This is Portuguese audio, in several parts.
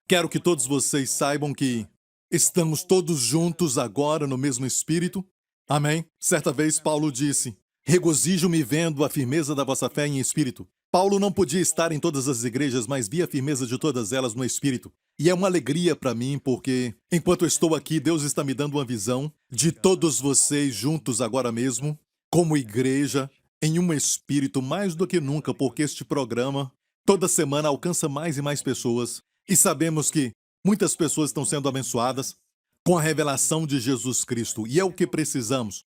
Quero que todos vocês saibam que estamos todos juntos agora no mesmo espírito. Amém? Certa vez Paulo disse: regozijo-me vendo a firmeza da vossa fé em espírito. Paulo não podia estar em todas as igrejas, mas via a firmeza de todas elas no espírito. E é uma alegria para mim, porque enquanto eu estou aqui, Deus está me dando uma visão de todos vocês juntos agora mesmo, como igreja, em um espírito mais do que nunca, porque este programa toda semana alcança mais e mais pessoas. E sabemos que muitas pessoas estão sendo abençoadas com a revelação de Jesus Cristo. E é o que precisamos,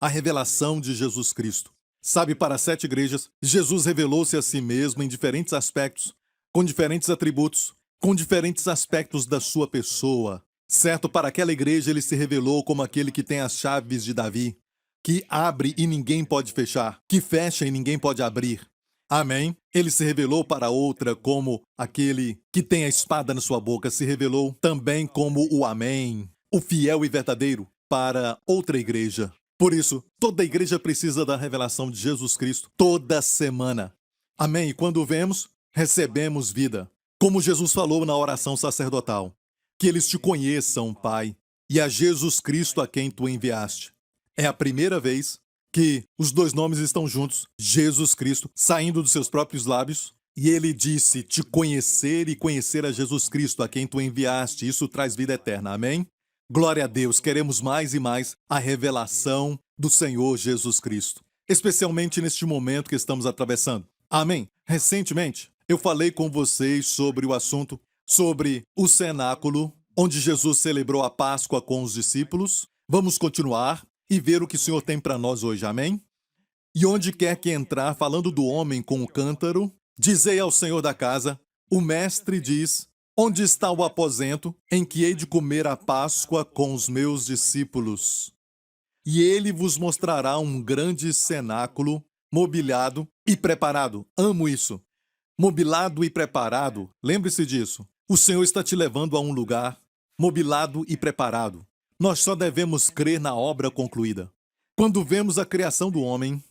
a revelação de Jesus Cristo. Sabe, para 7 igrejas, Jesus revelou-se a si mesmo em diferentes aspectos, com diferentes atributos, com diferentes aspectos da sua pessoa. Certo, para aquela igreja ele se revelou como aquele que tem as chaves de Davi, que abre e ninguém pode fechar, que fecha e ninguém pode abrir. Amém? Ele se revelou para outra como aquele que tem a espada na sua boca, se revelou também como o Amém, o fiel e verdadeiro, para outra igreja. Por isso, toda igreja precisa da revelação de Jesus Cristo toda semana. Amém? E quando vemos, recebemos vida. Como Jesus falou na oração sacerdotal, que eles te conheçam, Pai, e a Jesus Cristo a quem tu enviaste. É a primeira vez que os dois nomes estão juntos, Jesus Cristo, saindo dos seus próprios lábios. E ele disse, te conhecer e conhecer a Jesus Cristo, a quem tu enviaste. Isso traz vida eterna. Amém? Glória a Deus. Queremos mais e mais a revelação do Senhor Jesus Cristo. Especialmente neste momento que estamos atravessando. Amém? Recentemente, eu falei com vocês sobre o assunto, sobre o cenáculo, onde Jesus celebrou a Páscoa com os discípulos. Vamos continuar e ver o que o Senhor tem para nós hoje, amém? E onde quer que entrar, falando do homem com o cântaro, dizei ao Senhor da casa, o mestre diz, onde está o aposento em que hei de comer a Páscoa com os meus discípulos? E ele vos mostrará um grande cenáculo, mobiliado e preparado. Amo isso. Mobilado e preparado, lembre-se disso. O Senhor está te levando a um lugar mobilado e preparado. Nós só devemos crer na obra concluída. Quando vemos a criação do homem,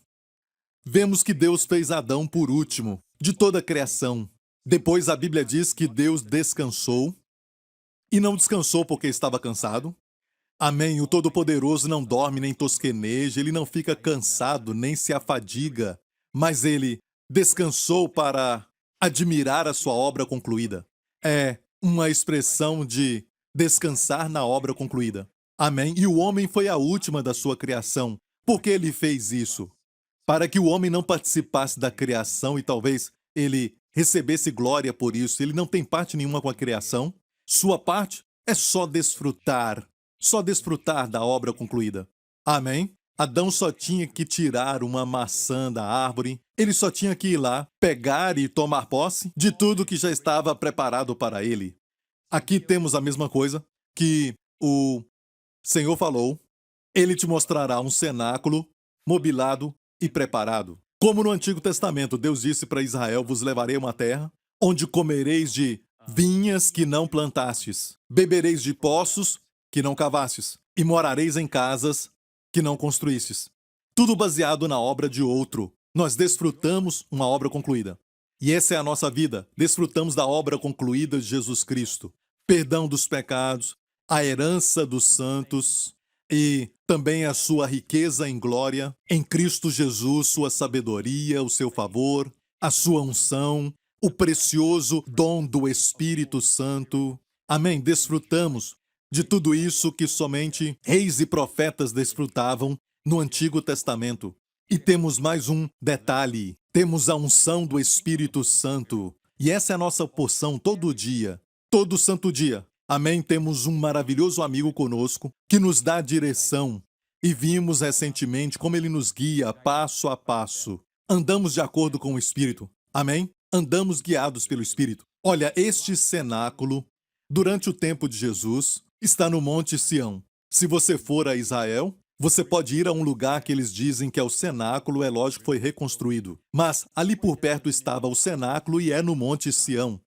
vemos que Deus fez Adão por último, de toda a criação. Depois a Bíblia diz que Deus descansou, e não descansou porque estava cansado. Amém, o Todo-Poderoso não dorme nem tosqueneja, ele não fica cansado nem se afadiga, mas ele descansou para admirar a sua obra concluída. É uma expressão de descansar na obra concluída. Amém? E o homem foi a última da sua criação. Por que ele fez isso? Para que o homem não participasse da criação e talvez ele recebesse glória por isso. Ele não tem parte nenhuma com a criação. Sua parte é só desfrutar da obra concluída. Amém? Adão só tinha que tirar uma maçã da árvore, ele só tinha que ir lá, pegar e tomar posse de tudo que já estava preparado para ele. Aqui temos a mesma coisa que o Senhor falou, ele te mostrará um cenáculo mobilado e preparado. Como no Antigo Testamento, Deus disse para Israel, vos levarei a uma terra onde comereis de vinhas que não plantastes, bebereis de poços que não cavastes, e morareis em casas que não construístes. Tudo baseado na obra de outro. Nós desfrutamos uma obra concluída. E essa é a nossa vida. Desfrutamos da obra concluída de Jesus Cristo. Perdão dos pecados, a herança dos santos e também a sua riqueza em glória, em Cristo Jesus, sua sabedoria, o seu favor, a sua unção, o precioso dom do Espírito Santo. Amém? Desfrutamos de tudo isso que somente reis e profetas desfrutavam no Antigo Testamento. E temos mais um detalhe, temos a unção do Espírito Santo. E essa é a nossa porção todo dia, todo santo dia. Amém? Temos um maravilhoso amigo conosco que nos dá direção. E vimos recentemente como ele nos guia passo a passo. Andamos de acordo com o Espírito. Amém? Andamos guiados pelo Espírito. Olha, este cenáculo, durante o tempo de Jesus, está no Monte Sião. Se você for a Israel, você pode ir a um lugar que eles dizem que é o cenáculo, é lógico que foi reconstruído. Mas ali por perto estava o cenáculo e é no Monte Sião.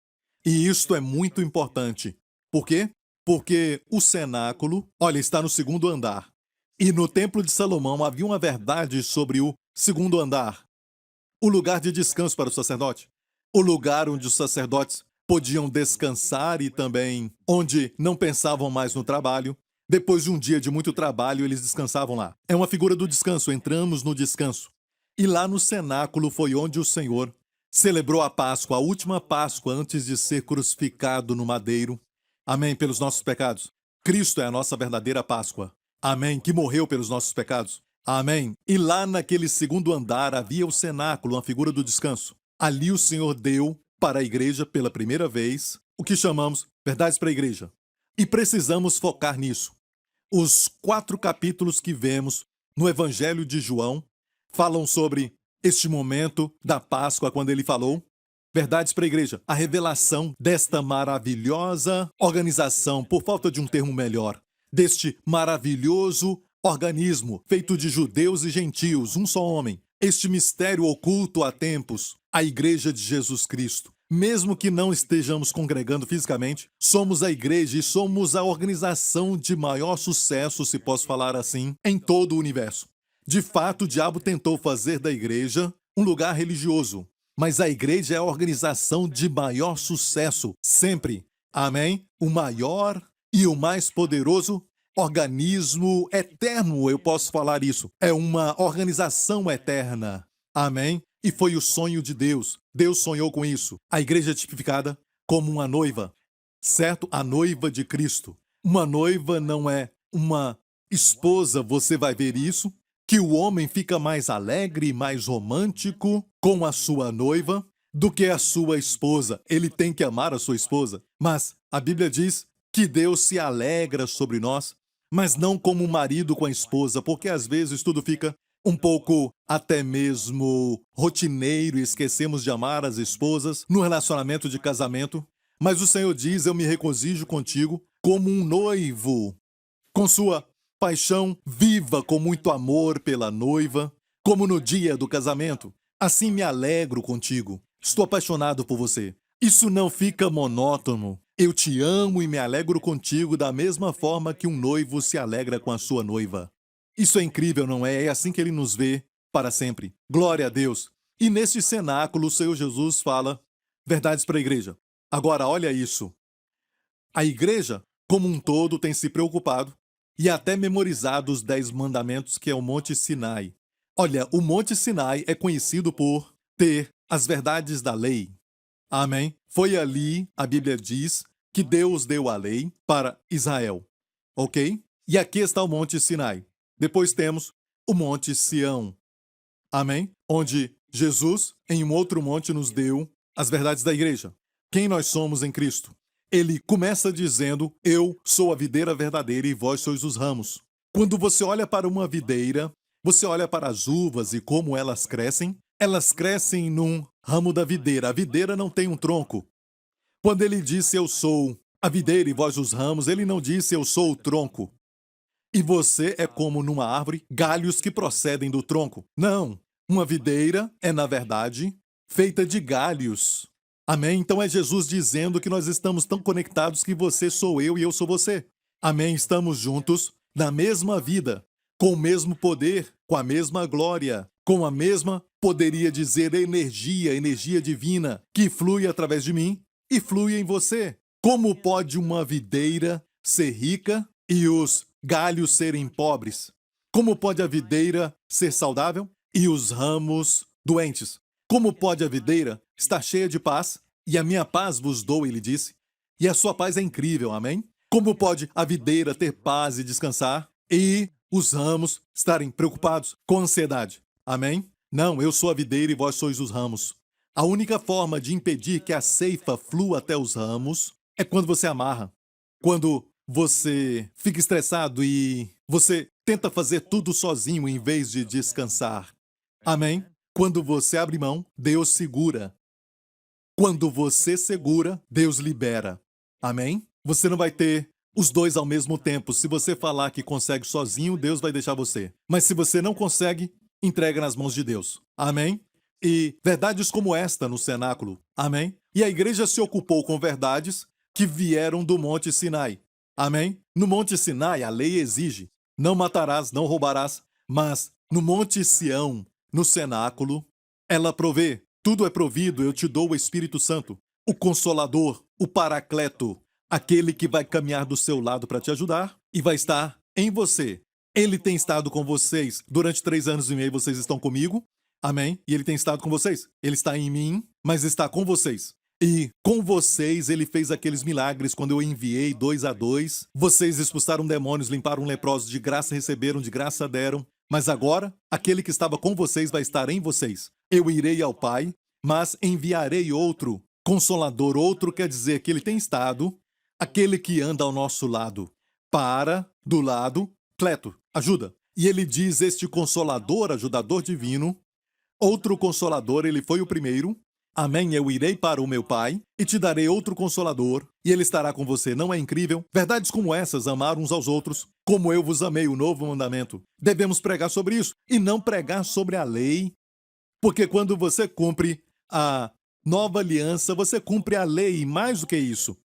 E isto é muito importante. Por quê? Porque o cenáculo, olha, está no segundo andar. E no Templo de Salomão havia uma verdade sobre o segundo andar. O lugar de descanso para o sacerdote. O lugar onde os sacerdotes podiam descansar e também onde não pensavam mais no trabalho. Depois de um dia de muito trabalho, eles descansavam lá. É uma figura do descanso, entramos no descanso. E lá no cenáculo foi onde o Senhor celebrou a Páscoa, a última Páscoa antes de ser crucificado no madeiro. Amém, pelos nossos pecados. Cristo é a nossa verdadeira Páscoa. Amém, que morreu pelos nossos pecados. Amém. E lá naquele segundo andar havia o cenáculo, uma figura do descanso. Ali o Senhor deu para a igreja pela primeira vez o que chamamos verdades para a igreja. E precisamos focar nisso. Os 4 capítulos que vemos no Evangelho de João falam sobre este momento da Páscoa, quando ele falou verdades para a igreja. A revelação desta maravilhosa organização, por falta de um termo melhor, deste maravilhoso organismo feito de judeus e gentios, um só homem. Este mistério oculto há tempos, a Igreja de Jesus Cristo. Mesmo que não estejamos congregando fisicamente, somos a igreja e somos a organização de maior sucesso, se posso falar assim, em todo o universo. De fato, o diabo tentou fazer da igreja um lugar religioso, mas a igreja é a organização de maior sucesso, sempre. Amém? O maior e o mais poderoso organismo eterno, eu posso falar isso. É uma organização eterna. Amém? E foi o sonho de Deus. Deus sonhou com isso. A igreja é tipificada como uma noiva, certo? A noiva de Cristo. Uma noiva não é uma esposa, você vai ver isso, que o homem fica mais alegre e mais romântico com a sua noiva do que a sua esposa. Ele tem que amar a sua esposa. Mas a Bíblia diz que Deus se alegra sobre nós, mas não como um marido com a esposa, porque às vezes tudo fica um pouco até mesmo rotineiro e esquecemos de amar as esposas no relacionamento de casamento. Mas o Senhor diz, eu me regozijo contigo como um noivo, com sua paixão viva, com muito amor pela noiva, como no dia do casamento. Assim me alegro contigo. Estou apaixonado por você. Isso não fica monótono. Eu te amo e me alegro contigo da mesma forma que um noivo se alegra com a sua noiva. Isso é incrível, não é? É assim que ele nos vê para sempre. Glória a Deus. E neste cenáculo, o Senhor Jesus fala verdades para a igreja. Agora, olha isso. A igreja, como um todo, tem se preocupado e até memorizado os 10 mandamentos, que é o Monte Sinai. Olha, o Monte Sinai é conhecido por ter as verdades da lei. Amém? Foi ali, a Bíblia diz, que Deus deu a lei para Israel. Ok? E aqui está o Monte Sinai. Depois temos o Monte Sião. Amém? Onde Jesus, em um outro monte, nos deu as verdades da igreja. Quem nós somos em Cristo? Ele começa dizendo, eu sou a videira verdadeira e vós sois os ramos. Quando você olha para uma videira, você olha para as uvas e como elas crescem num ramo da videira. A videira não tem um tronco. Quando ele disse, eu sou a videira e vós os ramos, ele não disse, eu sou o tronco. E você é como numa árvore, galhos que procedem do tronco. Não, uma videira é, na verdade, feita de galhos. Amém? Então é Jesus dizendo que nós estamos tão conectados que você sou eu e eu sou você. Amém? Estamos juntos na mesma vida, com o mesmo poder, com a mesma glória, com a mesma, poderia dizer, energia divina, que flui através de mim e flui em você. Como pode uma videira ser rica e os galhos serem pobres? Como pode a videira ser saudável e os ramos doentes? Como pode a videira estar cheia de paz? E a minha paz vos dou, ele disse, e a sua paz é incrível, amém? Como pode a videira ter paz e descansar e os ramos estarem preocupados com ansiedade? Amém? Não, eu sou a videira e vós sois os ramos. A única forma de impedir que a ceifa flua até os ramos é quando você amarra. Quando você fica estressado e você tenta fazer tudo sozinho em vez de descansar. Amém? Quando você abre mão, Deus segura. Quando você segura, Deus libera. Amém? Você não vai ter os dois ao mesmo tempo. Se você falar que consegue sozinho, Deus vai deixar você. Mas se você não consegue, entrega nas mãos de Deus. Amém? E verdades como esta no cenáculo. Amém? E a igreja se ocupou com verdades que vieram do Monte Sinai. Amém? No Monte Sinai, a lei exige, não matarás, não roubarás, mas no Monte Sião, no cenáculo, ela provê, tudo é provido, eu te dou o Espírito Santo. o Consolador, o Paracleto, aquele que vai caminhar do seu lado para te ajudar e vai estar em você. Ele tem estado com vocês durante 3 anos e meio, vocês estão comigo, amém? E ele tem estado com vocês. Ele está em mim, mas está com vocês. E com vocês ele fez aqueles milagres quando eu enviei 2 a 2. Vocês expulsaram demônios, limparam leprosos, de graça receberam, de graça deram. Mas agora, aquele que estava com vocês vai estar em vocês. Eu irei ao Pai, mas enviarei outro Consolador. Outro quer dizer que ele tem estado, aquele que anda ao nosso lado. Do lado, Cleto, ajuda. E ele diz, este Consolador, ajudador divino, outro Consolador, ele foi o primeiro. Amém, eu irei para o meu Pai e te darei outro Consolador, e ele estará com você. Não é incrível? Verdades como essas, amar uns aos outros, como eu vos amei, o novo mandamento. Devemos pregar sobre isso, e não pregar sobre a lei, porque quando você cumpre a nova aliança, você cumpre a lei, e mais do que isso.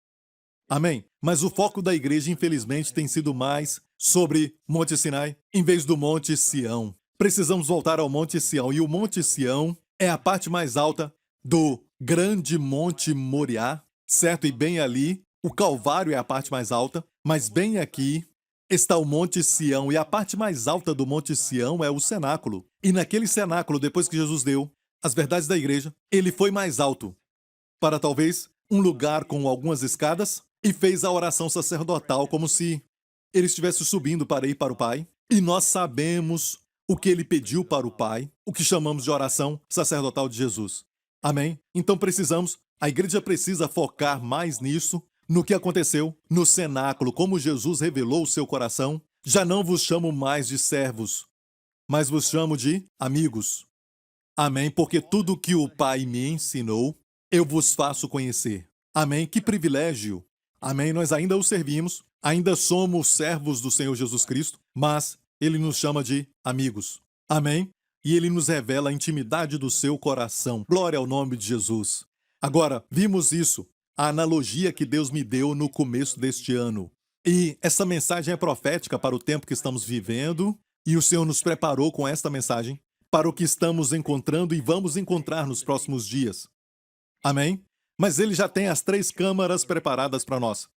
Amém? Mas o foco da igreja, infelizmente, tem sido mais sobre Monte Sinai, em vez do Monte Sião. Precisamos voltar ao Monte Sião, e o Monte Sião é a parte mais alta do grande Monte Moriá, certo? E bem ali, o Calvário é a parte mais alta, mas bem aqui está o Monte Sião, e a parte mais alta do Monte Sião é o cenáculo. E naquele cenáculo, depois que Jesus deu as verdades da igreja, ele foi mais alto, para talvez um lugar com algumas escadas, e fez a oração sacerdotal como se ele estivesse subindo para ir para o Pai. E nós sabemos o que ele pediu para o Pai, o que chamamos de oração sacerdotal de Jesus. Amém? Então a igreja precisa focar mais nisso, no que aconteceu no cenáculo, como Jesus revelou o seu coração. Já não vos chamo mais de servos, mas vos chamo de amigos. Amém? Porque tudo que o Pai me ensinou, eu vos faço conhecer. Amém? Que privilégio. Amém? Nós ainda o servimos, ainda somos servos do Senhor Jesus Cristo, mas ele nos chama de amigos. Amém? E ele nos revela a intimidade do seu coração. Glória ao nome de Jesus. Agora, vimos isso, a analogia que Deus me deu no começo deste ano. E essa mensagem é profética para o tempo que estamos vivendo, e o Senhor nos preparou com esta mensagem para o que estamos encontrando e vamos encontrar nos próximos dias. Amém? Mas ele já tem as 3 câmaras preparadas para nós.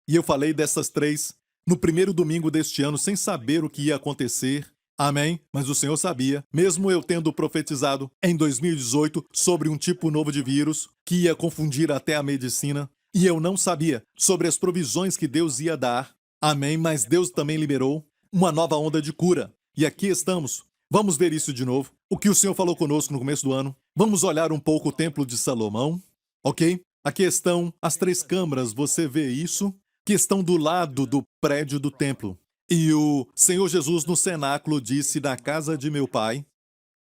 E eu falei dessas 3 no primeiro domingo deste ano, sem saber o que ia acontecer. Amém? Mas o Senhor sabia, mesmo eu tendo profetizado em 2018 sobre um tipo novo de vírus que ia confundir até a medicina, e eu não sabia sobre as provisões que Deus ia dar. Amém? Mas Deus também liberou uma nova onda de cura. E aqui estamos. Vamos ver isso de novo. O que o Senhor falou conosco no começo do ano. Vamos olhar um pouco o Templo de Salomão. Ok? Aqui estão as 3 câmaras. Você vê isso? Que estão do lado do prédio do templo. E o Senhor Jesus no cenáculo disse, na casa de meu Pai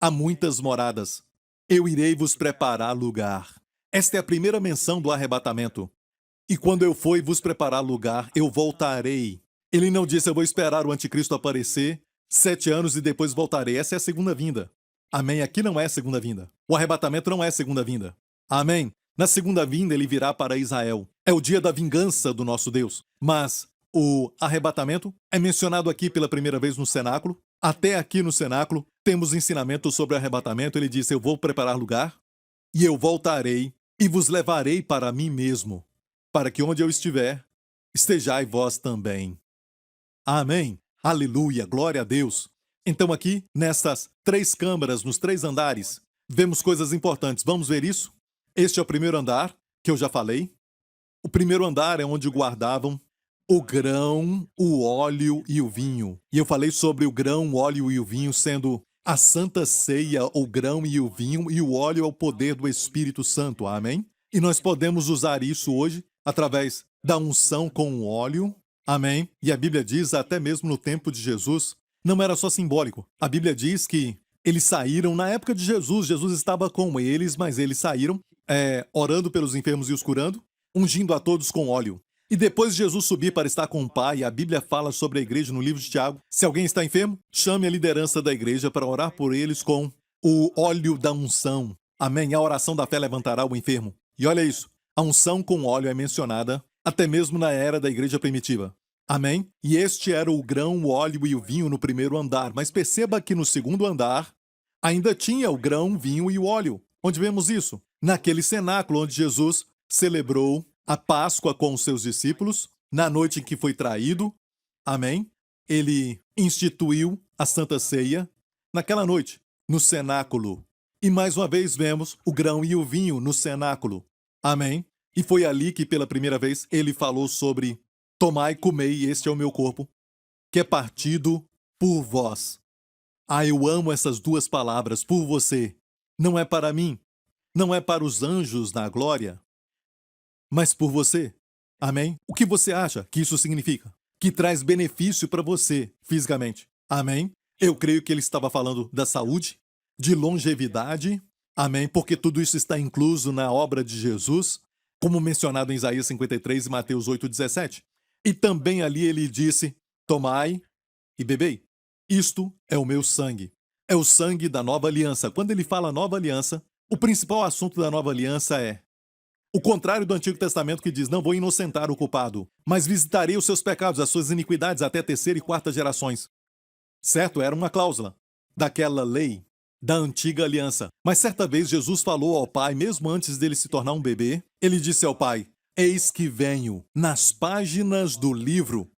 há muitas moradas. Eu irei vos preparar lugar. Esta é a primeira menção do arrebatamento. E quando eu for vos preparar lugar, eu voltarei. Ele não disse, eu vou esperar o anticristo aparecer 7 anos e depois voltarei. Essa é a segunda vinda. Amém? Aqui não é segunda vinda. O arrebatamento não é segunda vinda. Amém? Na segunda vinda ele virá para Israel. É o dia da vingança do nosso Deus. Mas o arrebatamento é mencionado aqui pela primeira vez no cenáculo. Até aqui no cenáculo temos ensinamento sobre o arrebatamento. Ele disse, eu vou preparar lugar e eu voltarei e vos levarei para mim mesmo, para que onde eu estiver, estejai vós também. Amém. Aleluia. Glória a Deus. Então aqui, nessas 3 câmaras, nos 3 andares, vemos coisas importantes. Vamos ver isso? Este é o primeiro andar, que eu já falei. O primeiro andar é onde guardavam o grão, o óleo e o vinho. E eu falei sobre o grão, o óleo e o vinho sendo a santa ceia, o grão e o vinho, e o óleo é o poder do Espírito Santo. Amém? E nós podemos usar isso hoje através da unção com o óleo. Amém? E a Bíblia diz, até mesmo no tempo de Jesus, não era só simbólico. A Bíblia diz que eles saíram na época de Jesus. Jesus estava com eles, mas eles saíram orando pelos enfermos e os curando, ungindo a todos com óleo. E depois de Jesus subir para estar com o Pai, a Bíblia fala sobre a igreja no livro de Tiago. Se alguém está enfermo, chame a liderança da igreja para orar por eles com o óleo da unção. Amém? A oração da fé levantará o enfermo. E olha isso, a unção com óleo é mencionada até mesmo na era da igreja primitiva. Amém? E este era o grão, o óleo e o vinho no primeiro andar. Mas perceba que no segundo andar ainda tinha o grão, vinho e o óleo. Onde vemos isso? Naquele cenáculo onde Jesus celebrou a Páscoa com os seus discípulos, na noite em que foi traído. Amém? Ele instituiu a Santa Ceia naquela noite, no cenáculo. E mais uma vez vemos o grão e o vinho no cenáculo. Amém? E foi ali que pela primeira vez ele falou sobre: tomai, comei, este é o meu corpo, que é partido por vós. Ah, eu amo essas duas palavras, por você. Não é para mim, não é para os anjos na glória, mas por você. Amém? O que você acha que isso significa? Que traz benefício para você fisicamente. Amém? Eu creio que ele estava falando da saúde, de longevidade. Amém? Porque tudo isso está incluso na obra de Jesus, como mencionado em Isaías 53 e Mateus 8,17. E também ali ele disse: tomai e bebei. Isto é o meu sangue. É o sangue da nova aliança. Quando ele fala nova aliança, o principal assunto da nova aliança é o contrário do Antigo Testamento, que diz: não vou inocentar o culpado, mas visitarei os seus pecados, as suas iniquidades até a terceira e quarta gerações. Certo? Era uma cláusula daquela lei da antiga aliança. Mas certa vez Jesus falou ao Pai, mesmo antes dele se tornar um bebê, ele disse ao Pai: eis que venho, nas páginas do livro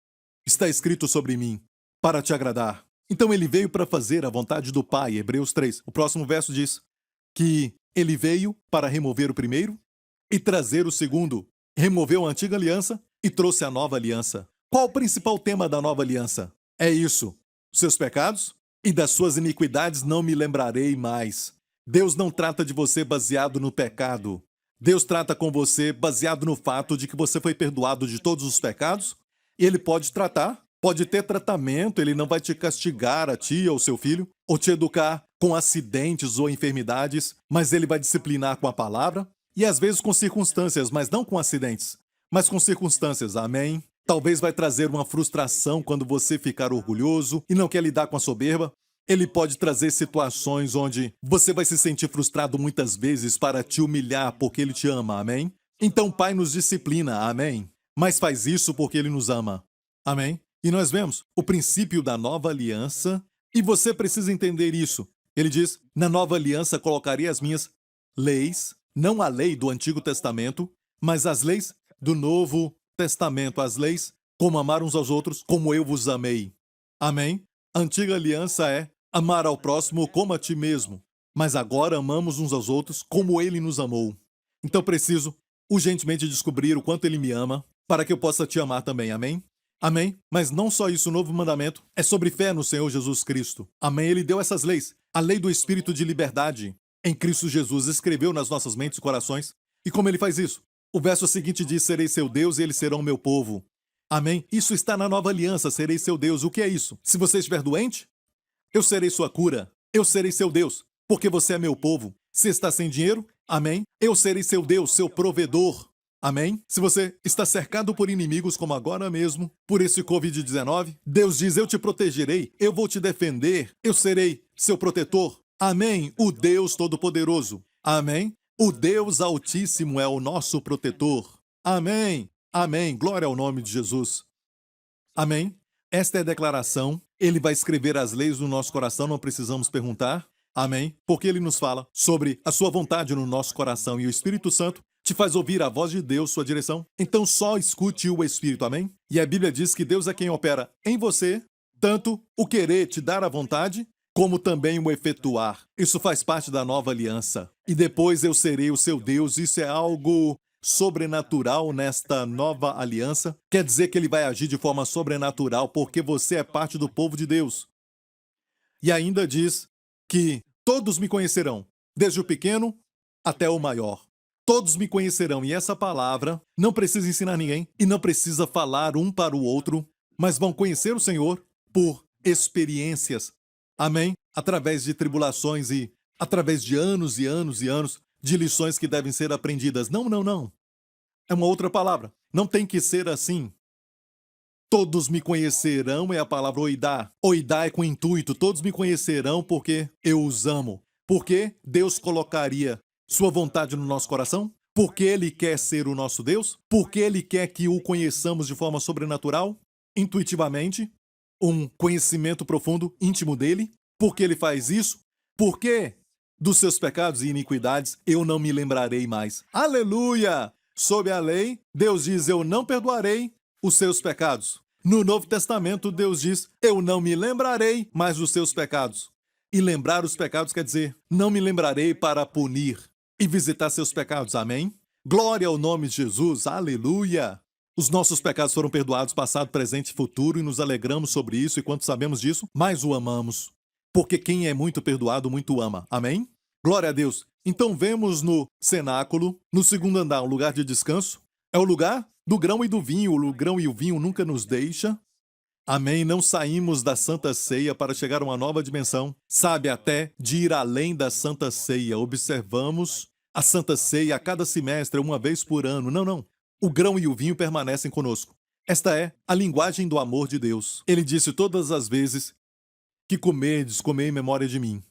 está escrito sobre mim, para te agradar. Então ele veio para fazer a vontade do Pai, Hebreus 3. O próximo verso diz que ele veio para remover o primeiro e trazer o segundo. Removeu a antiga aliança e trouxe a nova aliança. Qual o principal tema da nova aliança? É isso: seus pecados e das suas iniquidades não me lembrarei mais. Deus não trata de você baseado no pecado. Deus trata com você baseado no fato de que você foi perdoado de todos os pecados. E ele pode tratar, pode ter tratamento, ele não vai te castigar a ti ou seu filho, ou te educar com acidentes ou enfermidades, mas ele vai disciplinar com a palavra, e às vezes com circunstâncias, mas não com acidentes, mas com circunstâncias. Amém? Talvez vai trazer uma frustração quando você ficar orgulhoso e não quer lidar com a soberba. Ele pode trazer situações onde você vai se sentir frustrado muitas vezes para te humilhar porque ele te ama. Amém? Então o Pai nos disciplina. Amém? Mas faz isso porque ele nos ama. Amém? E nós vemos o princípio da nova aliança, e você precisa entender isso. Ele diz: na nova aliança colocarei as minhas leis, não a lei do Antigo Testamento, mas as leis do Novo Testamento, as leis como amar uns aos outros, como eu vos amei. Amém? A antiga aliança é amar ao próximo como a ti mesmo, mas agora amamos uns aos outros como ele nos amou. Então preciso urgentemente descobrir o quanto ele me ama, para que eu possa te amar também. Amém? Amém? Mas não só isso, o novo mandamento é sobre fé no Senhor Jesus Cristo. Amém? Ele deu essas leis. A lei do Espírito de liberdade em Cristo Jesus escreveu nas nossas mentes e corações. E como ele faz isso? O verso seguinte diz: serei seu Deus e eles serão meu povo. Amém? Isso está na nova aliança: serei seu Deus. O que é isso? Se você estiver doente, eu serei sua cura. Eu serei seu Deus, porque você é meu povo. Se está sem dinheiro, amém? Eu serei seu Deus, seu provedor. Amém? Se você está cercado por inimigos, como agora mesmo, por esse Covid-19, Deus diz: eu te protegerei, eu vou te defender, eu serei seu protetor. Amém? O Deus Todo-Poderoso. Amém? O Deus Altíssimo é o nosso protetor. Amém? Amém. Glória ao nome de Jesus. Amém? Esta é a declaração. Ele vai escrever as leis no nosso coração, não precisamos perguntar. Amém? Porque ele nos fala sobre a sua vontade no nosso coração, e o Espírito Santo te faz ouvir a voz de Deus, sua direção. Então só escute o Espírito, amém? E a Bíblia diz que Deus é quem opera em você, tanto o querer te dar a vontade, como também o efetuar. Isso faz parte da nova aliança. E depois eu serei o seu Deus. Isso é algo sobrenatural nesta nova aliança. Quer dizer que ele vai agir de forma sobrenatural, porque você é parte do povo de Deus. E ainda diz que todos me conhecerão, desde o pequeno até o maior. Todos me conhecerão, e essa palavra não precisa ensinar ninguém e não precisa falar um para o outro, mas vão conhecer o Senhor por experiências. Amém? Através de tribulações e através de anos e anos e anos de lições que devem ser aprendidas. Não, não, não. É uma outra palavra. Não tem que ser assim. Todos me conhecerão é a palavra oidá. Oidá é com intuito. Todos me conhecerão porque eu os amo. Porque Deus colocaria sua vontade no nosso coração? Porque ele quer ser o nosso Deus? Porque ele quer que o conheçamos de forma sobrenatural, intuitivamente, um conhecimento profundo, íntimo dele? Porque ele faz isso? Porque dos seus pecados e iniquidades eu não me lembrarei mais. Aleluia! sob a lei, Deus diz: eu não perdoarei os seus pecados. No Novo Testamento, Deus diz: eu não me lembrarei mais dos seus pecados. E lembrar os pecados quer dizer: não me lembrarei para punir e visitar seus pecados. Amém? Glória ao nome de Jesus. Aleluia! Os nossos pecados foram perdoados, passado, presente e futuro, e nos alegramos sobre isso, e quanto sabemos disso, mais o amamos. Porque quem é muito perdoado, muito ama. Amém? Glória a Deus. Então vemos no cenáculo, no segundo andar, um lugar de descanso. É o lugar do grão e do vinho. O grão e o vinho nunca nos deixa. Amém? Não saímos da Santa Ceia para chegar a uma nova dimensão. Sabe, até de ir além da Santa Ceia. Observamos a Santa Ceia a cada semestre, uma vez por ano. Não. O grão e o vinho permanecem conosco. Esta é a linguagem do amor de Deus. Ele disse todas as vezes que comerdes, comei em memória de mim.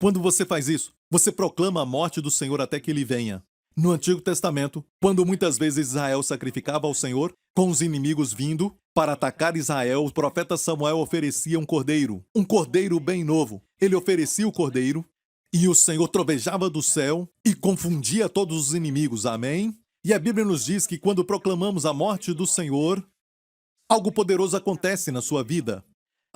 Quando você faz isso, você proclama a morte do Senhor até que ele venha. No Antigo Testamento, quando muitas vezes Israel sacrificava ao Senhor, com os inimigos vindo para atacar Israel, o profeta Samuel oferecia um cordeiro bem novo. Ele oferecia o cordeiro e o Senhor trovejava do céu e confundia todos os inimigos. Amém? E a Bíblia nos diz que quando proclamamos a morte do Senhor, algo poderoso acontece na sua vida.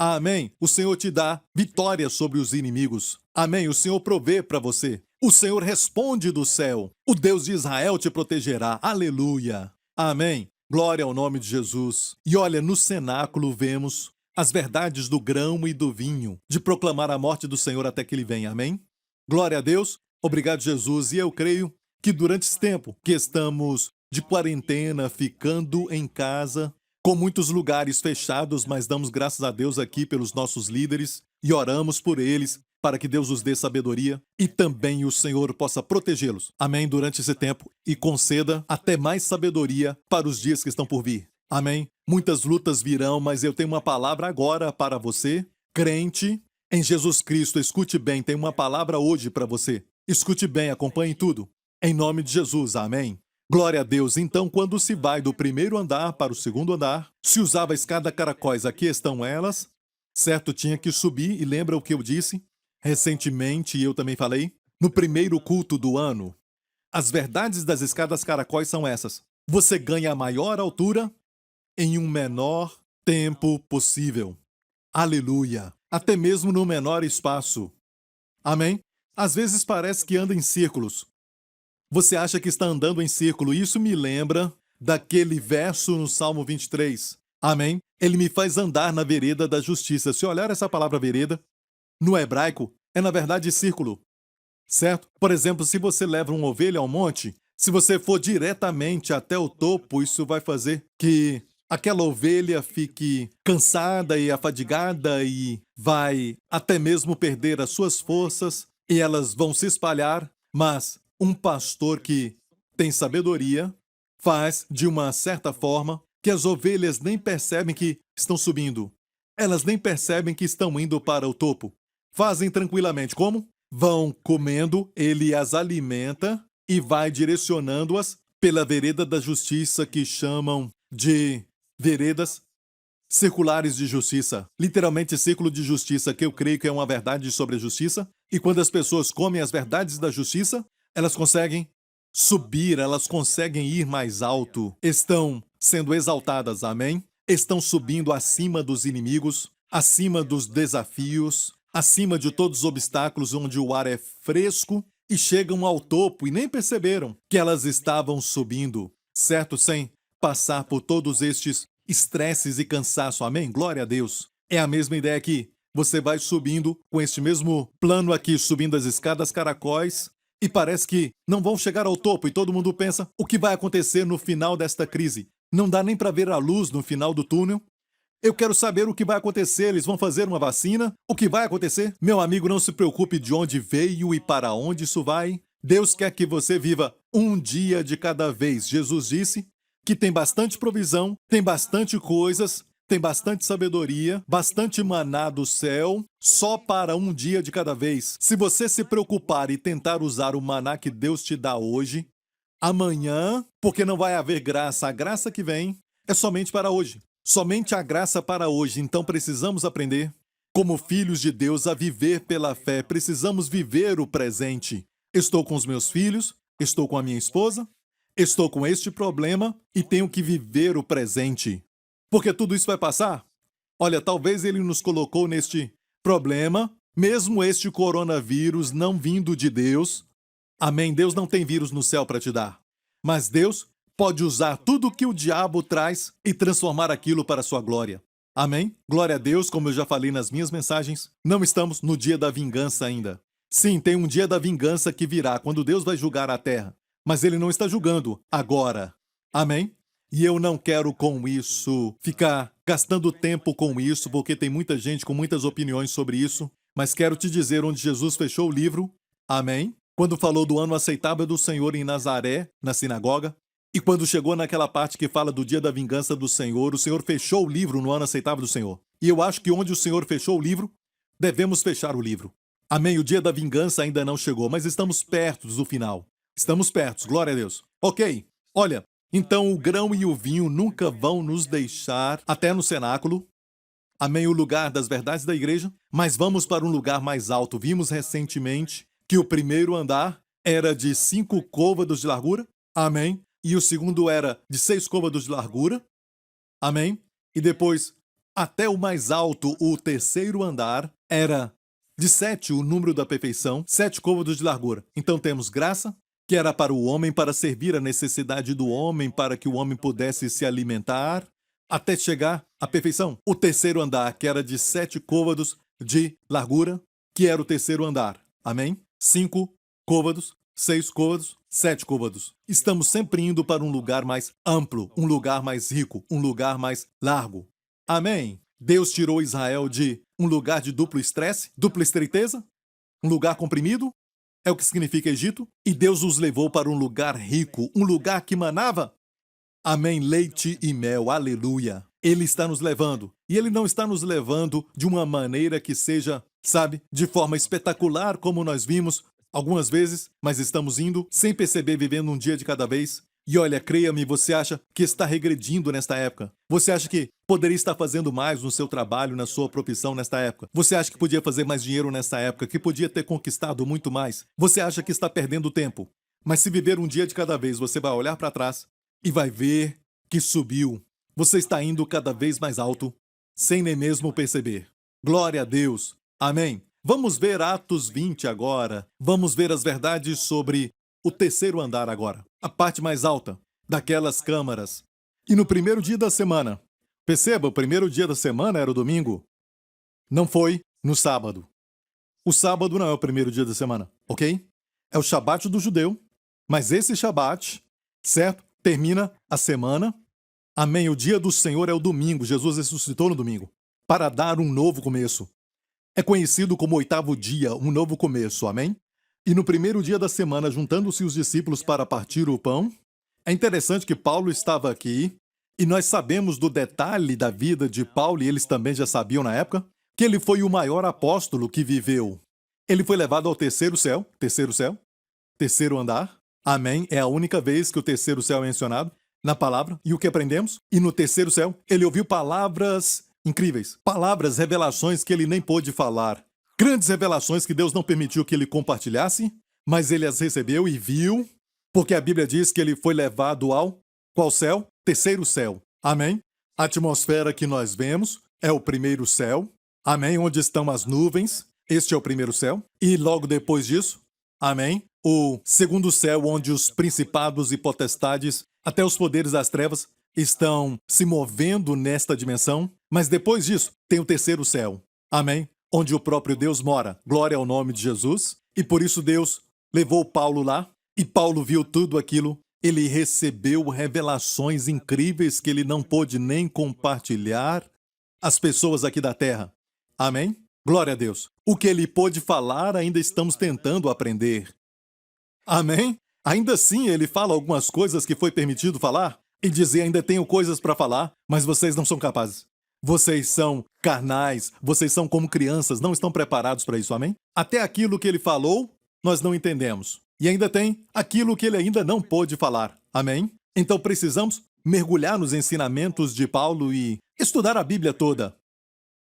Amém. O Senhor te dá vitória sobre os inimigos. Amém. O Senhor provê para você. O Senhor responde do céu. O Deus de Israel te protegerá. Aleluia. Amém. Glória ao nome de Jesus. E olha, no cenáculo vemos as verdades do grão e do vinho, de proclamar a morte do Senhor até que ele venha. Amém. Glória a Deus. Obrigado, Jesus. E eu creio que durante esse tempo que estamos de quarentena, ficando em casa, com muitos lugares fechados, mas damos graças a Deus aqui pelos nossos líderes e oramos por eles para que Deus os dê sabedoria e também o Senhor possa protegê-los. Amém? Durante esse tempo e conceda até mais sabedoria para os dias que estão por vir. Amém? Muitas lutas virão, mas eu tenho uma palavra agora para você, crente em Jesus Cristo. Escute bem, tem uma palavra hoje para você. Escute bem, acompanhe tudo. Em nome de Jesus, amém. Glória a Deus. Então, quando se vai do primeiro andar para o segundo andar, se usava a escada caracóis, aqui estão elas, certo? Tinha que subir, e lembra o que eu disse recentemente, e eu também falei, no primeiro culto do ano. As verdades das escadas caracóis são essas. Você ganha a maior altura em um menor tempo possível. Aleluia. Até mesmo no menor espaço. Amém? Às vezes parece que anda em círculos. Você acha que está andando em círculo. Isso me lembra daquele verso no Salmo 23. Amém? Ele me faz andar na vereda da justiça. Se olhar essa palavra vereda, no hebraico, é na verdade círculo. Certo? Por exemplo, se você leva uma ovelha ao monte, se você for diretamente até o topo, isso vai fazer que aquela ovelha fique cansada e afadigada e vai até mesmo perder as suas forças e elas vão se espalhar, mas um pastor que tem sabedoria faz de uma certa forma que as ovelhas nem percebem que estão subindo. Elas nem percebem que estão indo para o topo. Fazem tranquilamente. Como? Vão comendo, ele as alimenta e vai direcionando-as pela vereda da justiça que chamam de veredas circulares de justiça. Literalmente círculo de justiça, que eu creio que é uma verdade sobre a justiça. E quando as pessoas comem as verdades da justiça, elas conseguem subir, elas conseguem ir mais alto. Estão sendo exaltadas, amém? Estão subindo acima dos inimigos, acima dos desafios, acima de todos os obstáculos onde o ar é fresco e chegam ao topo e nem perceberam que elas estavam subindo, certo? Sem passar por todos estes estresses e cansaço, amém? Glória a Deus. É a mesma ideia aqui. Você vai subindo com este mesmo plano aqui, subindo as escadas caracóis, e parece que não vão chegar ao topo e todo mundo pensa, o que vai acontecer no final desta crise? Não dá nem para ver a luz no final do túnel. Eu quero saber o que vai acontecer. Eles vão fazer uma vacina? O que vai acontecer? Meu amigo, não se preocupe de onde veio e para onde isso vai. Deus quer que você viva um dia de cada vez. Jesus disse que tem bastante provisão, tem bastante coisas, tem bastante sabedoria, bastante maná do céu, só para um dia de cada vez. Se você se preocupar e tentar usar o maná que Deus te dá hoje, amanhã, porque não vai haver graça, a graça que vem é somente para hoje. Somente a graça para hoje. Então precisamos aprender, como filhos de Deus, a viver pela fé. Precisamos viver o presente. Estou com os meus filhos, estou com a minha esposa, estou com este problema e tenho que viver o presente. Porque tudo isso vai passar. Olha, talvez ele nos colocou neste problema, mesmo este coronavírus não vindo de Deus. Amém? Deus não tem vírus no céu para te dar. Mas Deus pode usar tudo que o diabo traz e transformar aquilo para a sua glória. Amém? Glória a Deus, como eu já falei nas minhas mensagens, não estamos no dia da vingança ainda. Sim, tem um dia da vingança que virá, quando Deus vai julgar a terra. Mas ele não está julgando agora. Amém? E eu não quero com isso ficar gastando tempo com isso, porque tem muita gente com muitas opiniões sobre isso. Mas quero te dizer onde Jesus fechou o livro. Amém? Quando falou do ano aceitável do Senhor em Nazaré, na sinagoga. E quando chegou naquela parte que fala do dia da vingança do Senhor, o Senhor fechou o livro no ano aceitável do Senhor. E eu acho que onde o Senhor fechou o livro, devemos fechar o livro. Amém? O dia da vingança ainda não chegou, mas estamos perto do final. Estamos perto, glória a Deus. Ok, olha, então o grão e o vinho nunca vão nos deixar até no cenáculo. Amém? O lugar das verdades da igreja. Mas vamos para um lugar mais alto. Vimos recentemente que o primeiro andar era de 5 côvados de largura. Amém? E o segundo era de 6 côvados de largura. Amém? E depois, até o mais alto, o terceiro andar, era de 7, o número da perfeição, 7 côvados de largura. Então temos graça, que era para o homem, para servir a necessidade do homem, para que o homem pudesse se alimentar, até chegar à perfeição. O terceiro andar, que era de 7 côvados de largura, que era o terceiro andar. Amém? 5 côvados, 6 côvados, 7 côvados. Estamos sempre indo para um lugar mais amplo, um lugar mais rico, um lugar mais largo. Amém? Deus tirou Israel de um lugar de duplo estresse, dupla estreiteza, um lugar comprimido, é o que significa Egito, e Deus os levou para um lugar rico, um lugar que manava. Amém? Leite e mel, aleluia. Ele está nos levando, e Ele não está nos levando de uma maneira que seja, sabe, de forma espetacular, como nós vimos algumas vezes, mas estamos indo sem perceber, vivendo um dia de cada vez. E olha, creia-me, você acha que está regredindo nesta época? Você acha que poderia estar fazendo mais no seu trabalho, na sua profissão nesta época? Você acha que podia fazer mais dinheiro nesta época, que podia ter conquistado muito mais? Você acha que está perdendo tempo? Mas se viver um dia de cada vez, você vai olhar para trás e vai ver que subiu. Você está indo cada vez mais alto, sem nem mesmo perceber. Glória a Deus. Amém. Vamos ver Atos 20 agora. Vamos ver as verdades sobre o terceiro andar agora. A parte mais alta daquelas câmaras. E no primeiro dia da semana. Perceba, o primeiro dia da semana era o domingo. Não foi no sábado. O sábado não é o primeiro dia da semana, ok? É o Shabat do judeu. Mas esse Shabat, certo? Termina a semana. Amém. O dia do Senhor é o domingo. Jesus ressuscitou no domingo. Para dar um novo começo. É conhecido como oitavo dia, um novo começo, amém? E no primeiro dia da semana, juntando-se os discípulos para partir o pão, é interessante que Paulo estava aqui, e nós sabemos do detalhe da vida de Paulo, e eles também já sabiam na época, que ele foi o maior apóstolo que viveu. Ele foi levado ao terceiro céu, terceiro andar, amém? É a única vez que o terceiro céu é mencionado na palavra. E o que aprendemos? E no terceiro céu, ele ouviu palavras incríveis. Palavras, revelações que ele nem pôde falar. Grandes revelações que Deus não permitiu que ele compartilhasse, mas ele as recebeu e viu, porque a Bíblia diz que ele foi levado ao qual céu? Terceiro céu. Amém? A atmosfera que nós vemos é o primeiro céu. Amém? Onde estão as nuvens. Este é o primeiro céu. E logo depois disso, amém? O segundo céu, onde os principados e potestades, até os poderes das trevas, estão se movendo nesta dimensão, mas depois disso tem o terceiro céu, amém? Onde o próprio Deus mora, glória ao nome de Jesus, e por isso Deus levou Paulo lá, e Paulo viu tudo aquilo, ele recebeu revelações incríveis que ele não pôde nem compartilhar às pessoas aqui da terra, amém? Glória a Deus. O que ele pôde falar ainda estamos tentando aprender, amém? Ainda assim ele fala algumas coisas que foi permitido falar, e dizer, ainda tenho coisas para falar, mas vocês não são capazes. Vocês são carnais, vocês são como crianças, não estão preparados para isso, amém? Até aquilo que ele falou, nós não entendemos. E ainda tem aquilo que ele ainda não pôde falar, amém? Então precisamos mergulhar nos ensinamentos de Paulo e estudar a Bíblia toda.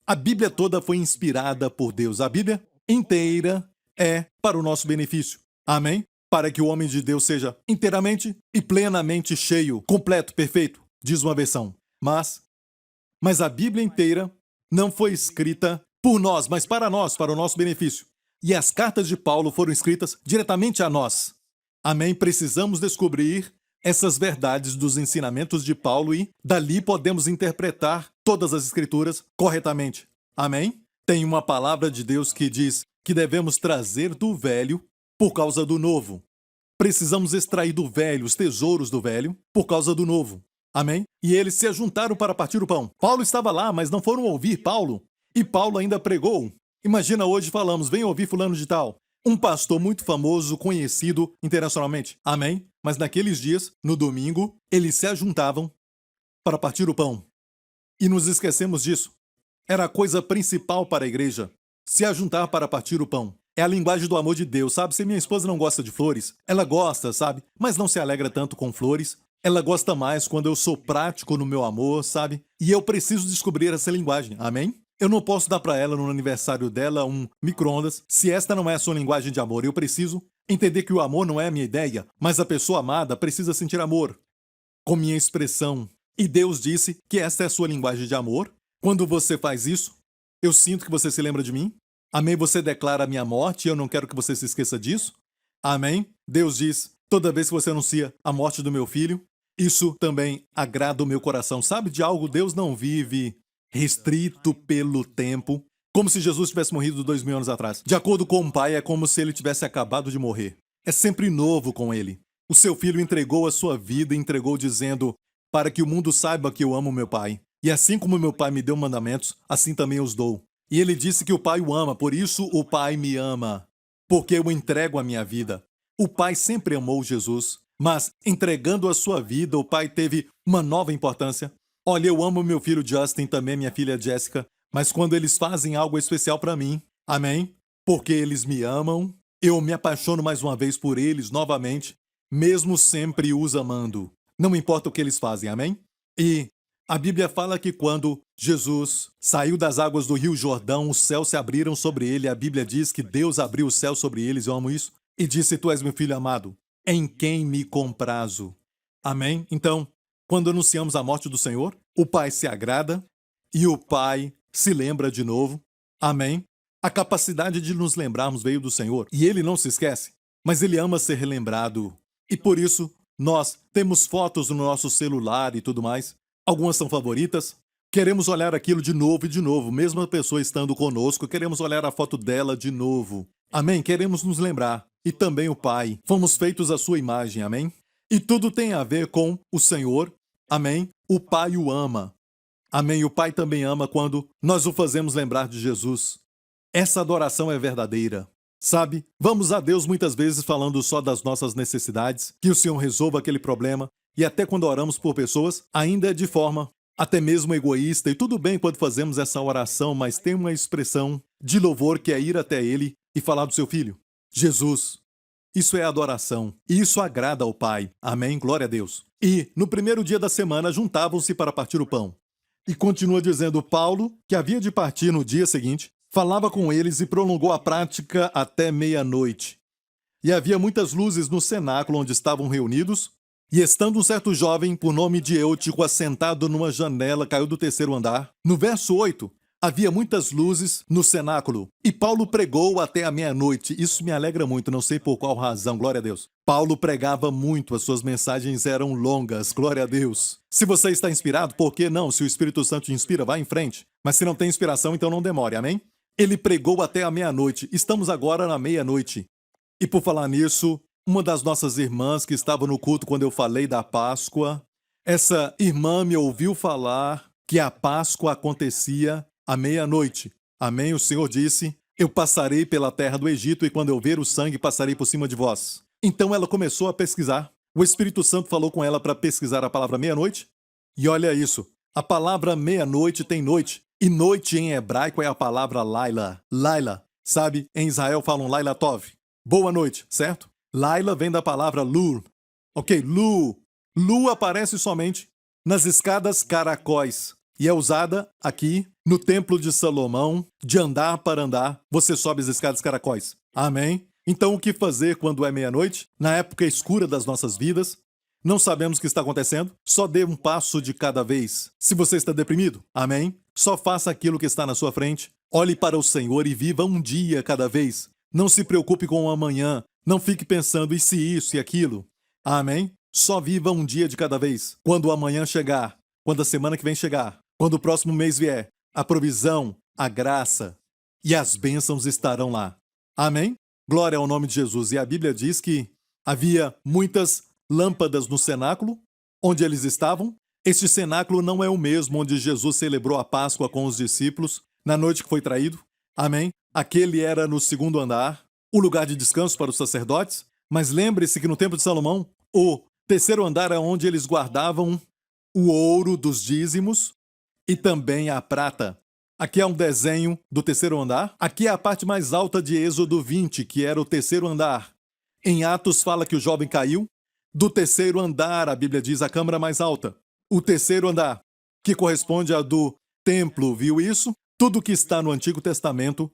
A Bíblia toda foi inspirada por Deus. A Bíblia inteira é para o nosso benefício, amém? para que o homem de Deus seja inteiramente e plenamente cheio, completo, perfeito, diz uma versão. Mas a Bíblia inteira não foi escrita por nós, mas para nós, para o nosso benefício. E as cartas de Paulo foram escritas diretamente a nós. Amém? Precisamos descobrir essas verdades dos ensinamentos de Paulo e dali podemos interpretar todas as escrituras corretamente. Amém? Tem uma palavra de Deus que diz que devemos trazer do velho por causa do novo. Precisamos extrair do velho os tesouros do velho por causa do novo. Amém? E eles se ajuntaram para partir o pão. Paulo estava lá, mas não foram ouvir Paulo. E Paulo ainda pregou. Imagina hoje falamos, vem ouvir fulano de tal. Um pastor muito famoso, conhecido internacionalmente. Amém? Mas naqueles dias, no domingo, eles se ajuntavam para partir o pão. E nos esquecemos disso. Era a coisa principal para a igreja. Se ajuntar para partir o pão. É a linguagem do amor de Deus, sabe? Se minha esposa não gosta de flores, ela gosta, sabe? Mas não se alegra tanto com flores. Ela gosta mais quando eu sou prático no meu amor, sabe? E eu preciso descobrir essa linguagem, amém? Eu não posso dar para ela no aniversário dela um micro-ondas se esta não é a sua linguagem de amor. Eu preciso entender que o amor não é a minha ideia, mas a pessoa amada precisa sentir amor com minha expressão. E Deus disse que esta é a sua linguagem de amor. Quando você faz isso, eu sinto que você se lembra de mim. Amém? Você declara a minha morte e eu não quero que você se esqueça disso. Amém? Deus diz, toda vez que você anuncia a morte do meu filho, isso também agrada o meu coração. Sabe de algo? Deus não vive restrito pelo tempo, como se Jesus tivesse morrido 2000 anos atrás. De acordo com o Pai, é como se ele tivesse acabado de morrer. É sempre novo com ele. O seu filho entregou a sua vida, entregou dizendo, para que o mundo saiba que eu amo meu Pai. E assim como meu Pai me deu mandamentos, assim também os dou. E ele disse que o Pai o ama, por isso o Pai me ama, porque eu entrego a minha vida. O Pai sempre amou Jesus, mas entregando a sua vida, o Pai teve uma nova importância. Olha, eu amo meu filho Justin, também minha filha Jessica, mas quando eles fazem algo especial para mim, amém? Porque eles me amam, eu me apaixono mais uma vez por eles novamente, mesmo sempre os amando. Não importa o que eles fazem, amém? E a Bíblia fala que quando Jesus saiu das águas do Rio Jordão, os céus se abriram sobre ele. A Bíblia diz que Deus abriu os céus sobre eles, eu amo isso, e disse, tu és meu filho amado, em quem me comprazo. Amém? Então, quando anunciamos a morte do Senhor, o Pai se agrada e o Pai se lembra de novo. Amém? A capacidade de nos lembrarmos veio do Senhor e Ele não se esquece, mas Ele ama ser relembrado. E por isso, nós temos fotos no nosso celular e tudo mais. Algumas são favoritas. Queremos olhar aquilo de novo e de novo. Mesmo a pessoa estando conosco, queremos olhar a foto dela de novo. Amém? Queremos nos lembrar. E também o Pai. Fomos feitos à sua imagem. Amém? E tudo tem a ver com o Senhor. Amém? O Pai o ama. Amém? O Pai também ama quando nós o fazemos lembrar de Jesus. Essa adoração é verdadeira. Sabe? Vamos a Deus muitas vezes falando só das nossas necessidades, que o Senhor resolva aquele problema, e até quando oramos por pessoas, ainda é de forma até mesmo egoísta, e tudo bem quando fazemos essa oração, mas tem uma expressão de louvor que é ir até Ele e falar do seu Filho, Jesus. Isso é adoração, e isso agrada ao Pai. Amém? Glória a Deus. E, no primeiro dia da semana, juntavam-se para partir o pão. E continua dizendo Paulo, que havia de partir no dia seguinte, falava com eles e prolongou a prática até meia-noite. E havia muitas luzes no cenáculo onde estavam reunidos, e estando um certo jovem, por nome de Eutico, assentado numa janela, caiu do terceiro andar. No verso 8, havia muitas luzes no cenáculo, e Paulo pregou até a meia-noite. Isso me alegra muito, não sei por qual razão, glória a Deus. Paulo pregava muito, as suas mensagens eram longas, glória a Deus. Se você está inspirado, por que não? Se o Espírito Santo te inspira, vá em frente. Mas se não tem inspiração, então não demore, amém? Ele pregou até a meia-noite. Estamos agora na meia-noite. E por falar nisso, uma das nossas irmãs que estava no culto quando eu falei da Páscoa, essa irmã me ouviu falar que a Páscoa acontecia à meia-noite. Amém? O Senhor disse, eu passarei pela terra do Egito e quando eu ver o sangue, passarei por cima de vós. Então ela começou a pesquisar. O Espírito Santo falou com ela para pesquisar a palavra meia-noite. E olha isso, a palavra meia-noite tem noite. E noite em hebraico é a palavra Laila. Laila, sabe? Em Israel falam Laila Tov. Boa noite, certo? Laila vem da palavra Lu. Ok, Lu. Lu aparece somente nas escadas caracóis. E é usada aqui no Templo de Salomão, de andar para andar, você sobe as escadas caracóis. Amém? Então, o que fazer quando é meia-noite? Na época escura das nossas vidas? Não sabemos o que está acontecendo? Só dê um passo de cada vez. Se você está deprimido, amém? Só faça aquilo que está na sua frente. Olhe para o Senhor e viva um dia cada vez. Não se preocupe com o amanhã. Não fique pensando e se isso e aquilo. Amém? Só viva um dia de cada vez. Quando o amanhã chegar, quando a semana que vem chegar, quando o próximo mês vier, a provisão, a graça e as bênçãos estarão lá. Amém? Glória ao nome de Jesus. E a Bíblia diz que havia muitas lâmpadas no cenáculo onde eles estavam. Este cenáculo não é o mesmo onde Jesus celebrou a Páscoa com os discípulos na noite que foi traído. Amém? Aquele era no segundo andar, o lugar de descanso para os sacerdotes. Mas lembre-se que no Templo de Salomão, o terceiro andar é onde eles guardavam o ouro dos dízimos e também a prata. Aqui é um desenho do terceiro andar. Aqui é a parte mais alta de Êxodo 20, que era o terceiro andar. Em Atos fala que o jovem caiu. Do terceiro andar, a Bíblia diz, a câmara mais alta. O terceiro andar, que corresponde a do templo, viu isso? Tudo que está no Antigo Testamento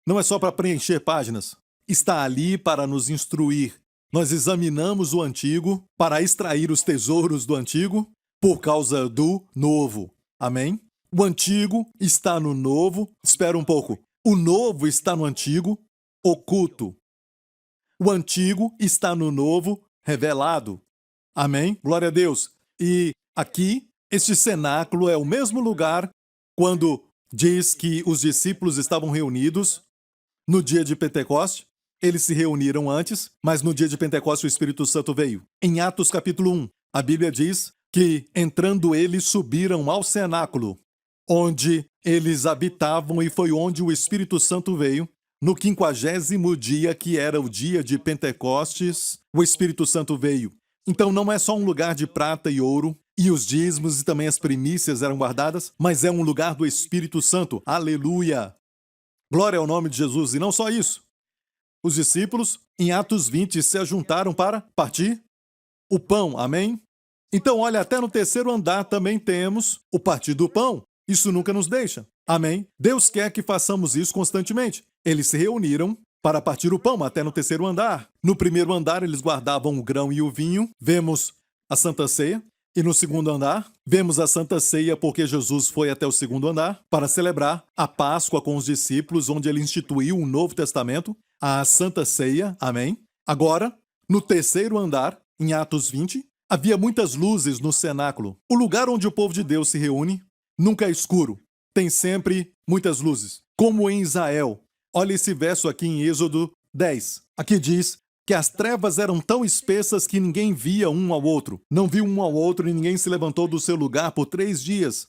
não é só para preencher páginas. Está ali para nos instruir. Nós examinamos o Antigo para extrair os tesouros do Antigo por causa do Novo. Amém? O Antigo está no Novo. Espera um pouco. O Novo está no Antigo, oculto. O Antigo está no Novo, revelado. Amém? Glória a Deus. E aqui, este cenáculo é o mesmo lugar quando diz que os discípulos estavam reunidos no dia de Pentecoste. Eles se reuniram antes, mas no dia de Pentecostes o Espírito Santo veio. Em Atos capítulo 1, a Bíblia diz que, entrando eles, subiram ao cenáculo, onde eles habitavam, e foi onde o Espírito Santo veio. No 50º dia, que era o dia de Pentecostes, o Espírito Santo veio. Então não é só um lugar de prata e ouro, e os dízimos e também as primícias eram guardadas, mas é um lugar do Espírito Santo. Aleluia! Glória ao nome de Jesus. E não só isso. Os discípulos, em Atos 20, se ajuntaram para partir o pão. Amém? Então, olha, até no terceiro andar também temos o partir do pão. Isso nunca nos deixa. Amém? Deus quer que façamos isso constantemente. Eles se reuniram para partir o pão até no terceiro andar. No primeiro andar, eles guardavam o grão e o vinho. Vemos a Santa Ceia. E no segundo andar, vemos a Santa Ceia porque Jesus foi até o segundo andar para celebrar a Páscoa com os discípulos, onde ele instituiu um Novo Testamento, a Santa Ceia. Amém? Agora, no terceiro andar, em Atos 20, havia muitas luzes no cenáculo. O lugar onde o povo de Deus se reúne nunca é escuro. Tem sempre muitas luzes. Como em Israel. Olha esse verso aqui em Êxodo 10. Aqui diz que as trevas eram tão espessas que ninguém via um ao outro. Não viu um ao outro e ninguém se levantou do seu lugar por 3 dias.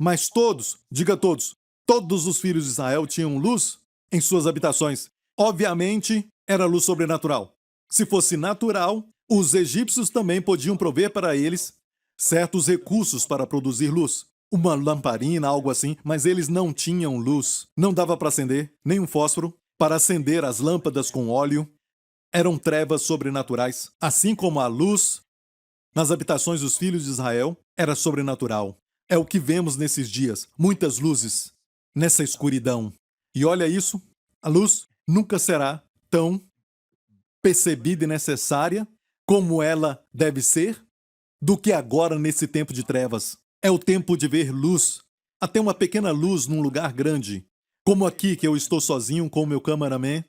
Mas todos, diga todos, todos os filhos de Israel tinham luz em suas habitações. Obviamente, era luz sobrenatural. Se fosse natural, os egípcios também podiam prover para eles certos recursos para produzir luz. Uma lamparina, algo assim, mas eles não tinham luz. Não dava para acender nem um fósforo. Para acender as lâmpadas com óleo, eram trevas sobrenaturais. Assim como a luz nas habitações dos filhos de Israel era sobrenatural. É o que vemos nesses dias. Muitas luzes nessa escuridão. E olha isso, a luz nunca será tão percebida e necessária como ela deve ser do que agora nesse tempo de trevas. É o tempo de ver luz, até uma pequena luz num lugar grande. Como aqui, que eu estou sozinho com o meu cameraman.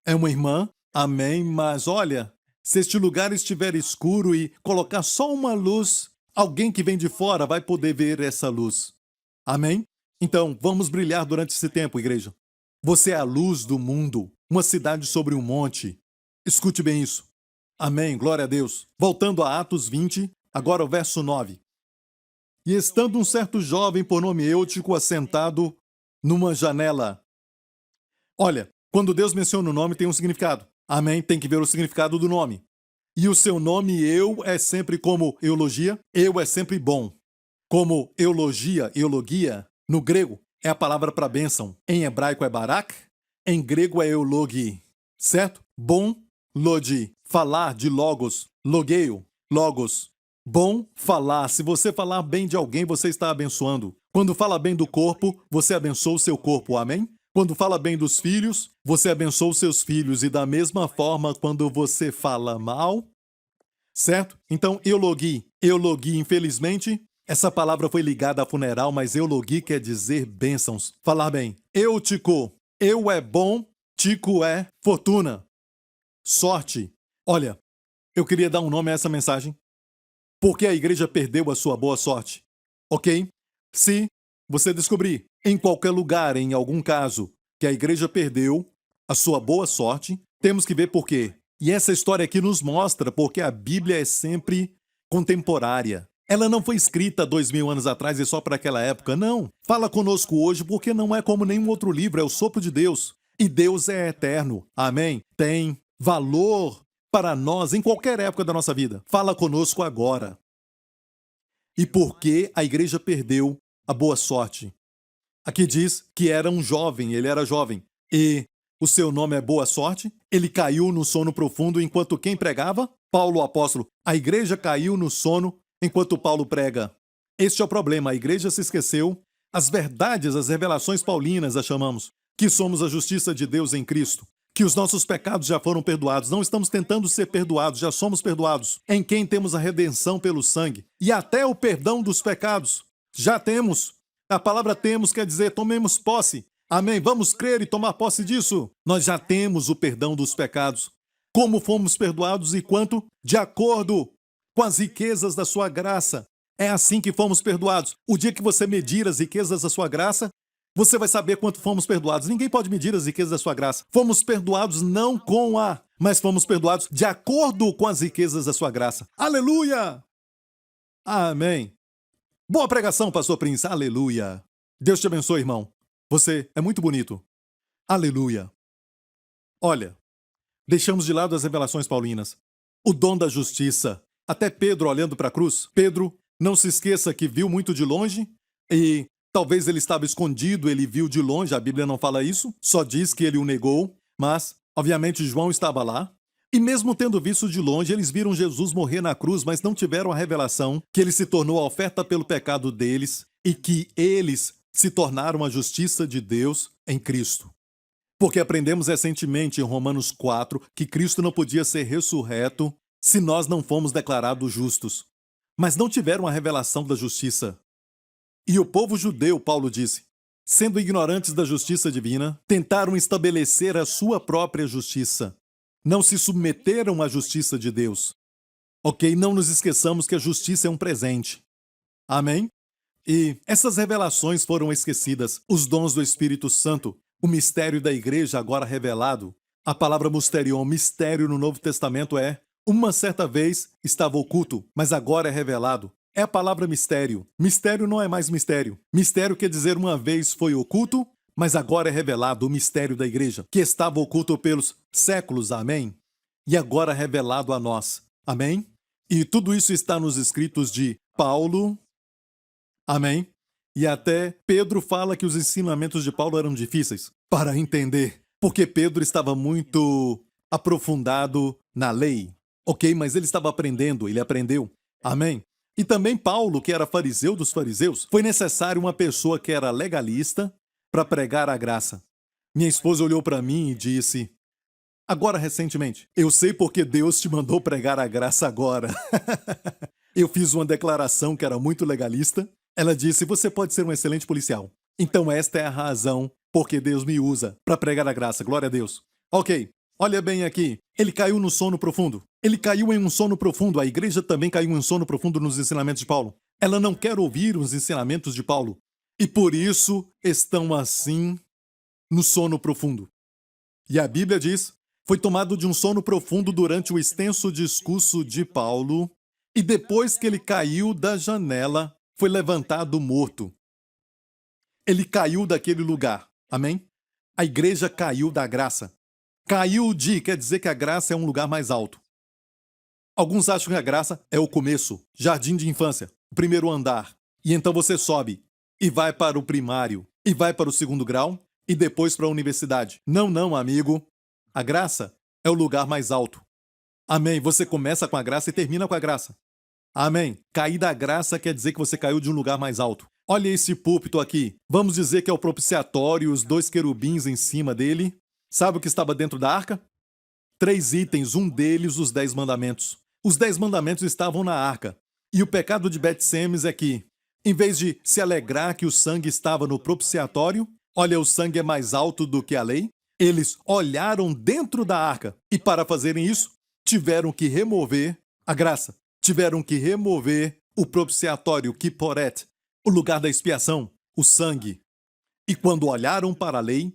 É uma irmã, amém, mas olha, se este lugar estiver escuro e colocar só uma luz, alguém que vem de fora vai poder ver essa luz. Amém? Então, vamos brilhar durante esse tempo, igreja. Você é a luz do mundo, uma cidade sobre um monte. Escute bem isso. Amém, glória a Deus. Voltando a Atos 20, agora o verso 9. E estando um certo jovem por nome Eutico assentado numa janela. Olha, quando Deus menciona o nome tem um significado. Amém? Tem que ver o significado do nome. E o seu nome eu é sempre como eulogia. Eu é sempre bom. Como eulogia, no grego, é a palavra para bênção. Em hebraico é barak, em grego é eulogi. Certo? Bom, lodi. Falar de logos, logeio, logos. Bom falar. Se você falar bem de alguém, você está abençoando. Quando fala bem do corpo, você abençoa o seu corpo. Amém? Quando fala bem dos filhos, você abençoa os seus filhos, e da mesma forma quando você fala mal, certo? Então, eulogi, infelizmente, essa palavra foi ligada a funeral, mas eulogi quer dizer bênçãos. Falar bem. Eutico, eu é bom, tico é fortuna, sorte. Olha, eu queria dar um nome a essa mensagem. Porque a igreja perdeu a sua boa sorte. Ok? Se você descobrir em qualquer lugar, em algum caso, que a igreja perdeu a sua boa sorte, temos que ver por quê. E essa história aqui nos mostra porque a Bíblia é sempre contemporânea. Ela não foi escrita 2000 anos atrás e só para aquela época, não. Fala conosco hoje porque não é como nenhum outro livro, é o sopro de Deus. E Deus é eterno. Amém? Tem valor para nós em qualquer época da nossa vida. Fala conosco agora. E por que a igreja perdeu a boa sorte? Aqui diz que era um jovem, ele era jovem. E o seu nome é Boa Sorte? Ele caiu no sono profundo enquanto quem pregava? Paulo, o apóstolo. A igreja caiu no sono enquanto Paulo prega. Este é o problema, a igreja se esqueceu. As verdades, as revelações paulinas, as chamamos. Que somos a justiça de Deus em Cristo. Que os nossos pecados já foram perdoados. Não estamos tentando ser perdoados, já somos perdoados. Em quem temos a redenção pelo sangue. E até o perdão dos pecados. Já temos. A palavra temos quer dizer tomemos posse. Amém? Vamos crer e tomar posse disso. Nós já temos o perdão dos pecados. Como fomos perdoados e quanto? De acordo com as riquezas da sua graça. É assim que fomos perdoados. O dia que você medir as riquezas da sua graça, você vai saber quanto fomos perdoados. Ninguém pode medir as riquezas da sua graça. Fomos perdoados não com mas fomos perdoados de acordo com as riquezas da sua graça. Aleluia! Amém. Boa pregação, pastor Prince. Aleluia. Deus te abençoe, irmão. Você é muito bonito. Aleluia. Olha, deixamos de lado as revelações paulinas. O dom da justiça. Até Pedro olhando para a cruz. Pedro, não se esqueça que viu muito de longe e talvez ele estava escondido, ele viu de longe, a Bíblia não fala isso, só diz que ele o negou, mas, obviamente, João estava lá. E mesmo tendo visto de longe, eles viram Jesus morrer na cruz, mas não tiveram a revelação que ele se tornou a oferta pelo pecado deles e que eles se tornaram a justiça de Deus em Cristo. Porque aprendemos recentemente em Romanos 4 que Cristo não podia ser ressurreto se nós não fomos declarados justos. Mas não tiveram a revelação da justiça. E o povo judeu, Paulo disse, sendo ignorantes da justiça divina, tentaram estabelecer a sua própria justiça. Não se submeteram à justiça de Deus. Ok? Não nos esqueçamos que a justiça é um presente. Amém? E essas revelações foram esquecidas. Os dons do Espírito Santo, o mistério da igreja agora revelado. A palavra mysterion, mistério no Novo Testamento é uma certa vez estava oculto, mas agora é revelado. É a palavra mistério. Mistério não é mais mistério. Mistério quer dizer uma vez foi oculto, mas agora é revelado o mistério da igreja, que estava oculto pelos séculos, amém? E agora é revelado a nós, amém? E tudo isso está nos escritos de Paulo, amém? E até Pedro fala que os ensinamentos de Paulo eram difíceis para entender, porque Pedro estava muito aprofundado na lei, ok? Mas ele estava aprendendo, ele aprendeu, amém? E também Paulo, que era fariseu dos fariseus, foi necessário uma pessoa que era legalista para pregar a graça. Minha esposa olhou para mim e disse, agora recentemente, eu sei porque Deus te mandou pregar a graça agora. Eu fiz uma declaração que era muito legalista. Ela disse, você pode ser um excelente policial. Então esta é a razão porque Deus me usa para pregar a graça. Glória a Deus. Ok, olha bem aqui. Ele caiu no sono profundo. Ele caiu em um sono profundo. A igreja também caiu em um sono profundo nos ensinamentos de Paulo. Ela não quer ouvir os ensinamentos de Paulo. E por isso estão assim no sono profundo. E a Bíblia diz, foi tomado de um sono profundo durante o extenso discurso de Paulo, e depois que ele caiu da janela, foi levantado morto. Ele caiu daquele lugar. Amém? A igreja caiu da graça. Caiu quer dizer que a graça é um lugar mais alto. Alguns acham que a graça é o começo, jardim de infância, o primeiro andar. E então você sobe e vai para o primário, e vai para o segundo grau, e depois para a universidade. Não, não, amigo. A graça é o lugar mais alto. Amém. Você começa com a graça e termina com a graça. Amém. Cair da graça quer dizer que você caiu de um lugar mais alto. Olha esse púlpito aqui. Vamos dizer que é o propiciatório e os 2 querubins em cima dele. Sabe o que estava dentro da arca? 3 itens, um deles os 10 mandamentos. Os 10 mandamentos estavam na arca. E o pecado de Bet-Semes é que, em vez de se alegrar que o sangue estava no propiciatório, olha, o sangue é mais alto do que a lei, eles olharam dentro da arca e, para fazerem isso, tiveram que remover a graça. Tiveram que remover o propiciatório, o Kiporet, o lugar da expiação, o sangue. E quando olharam para a lei,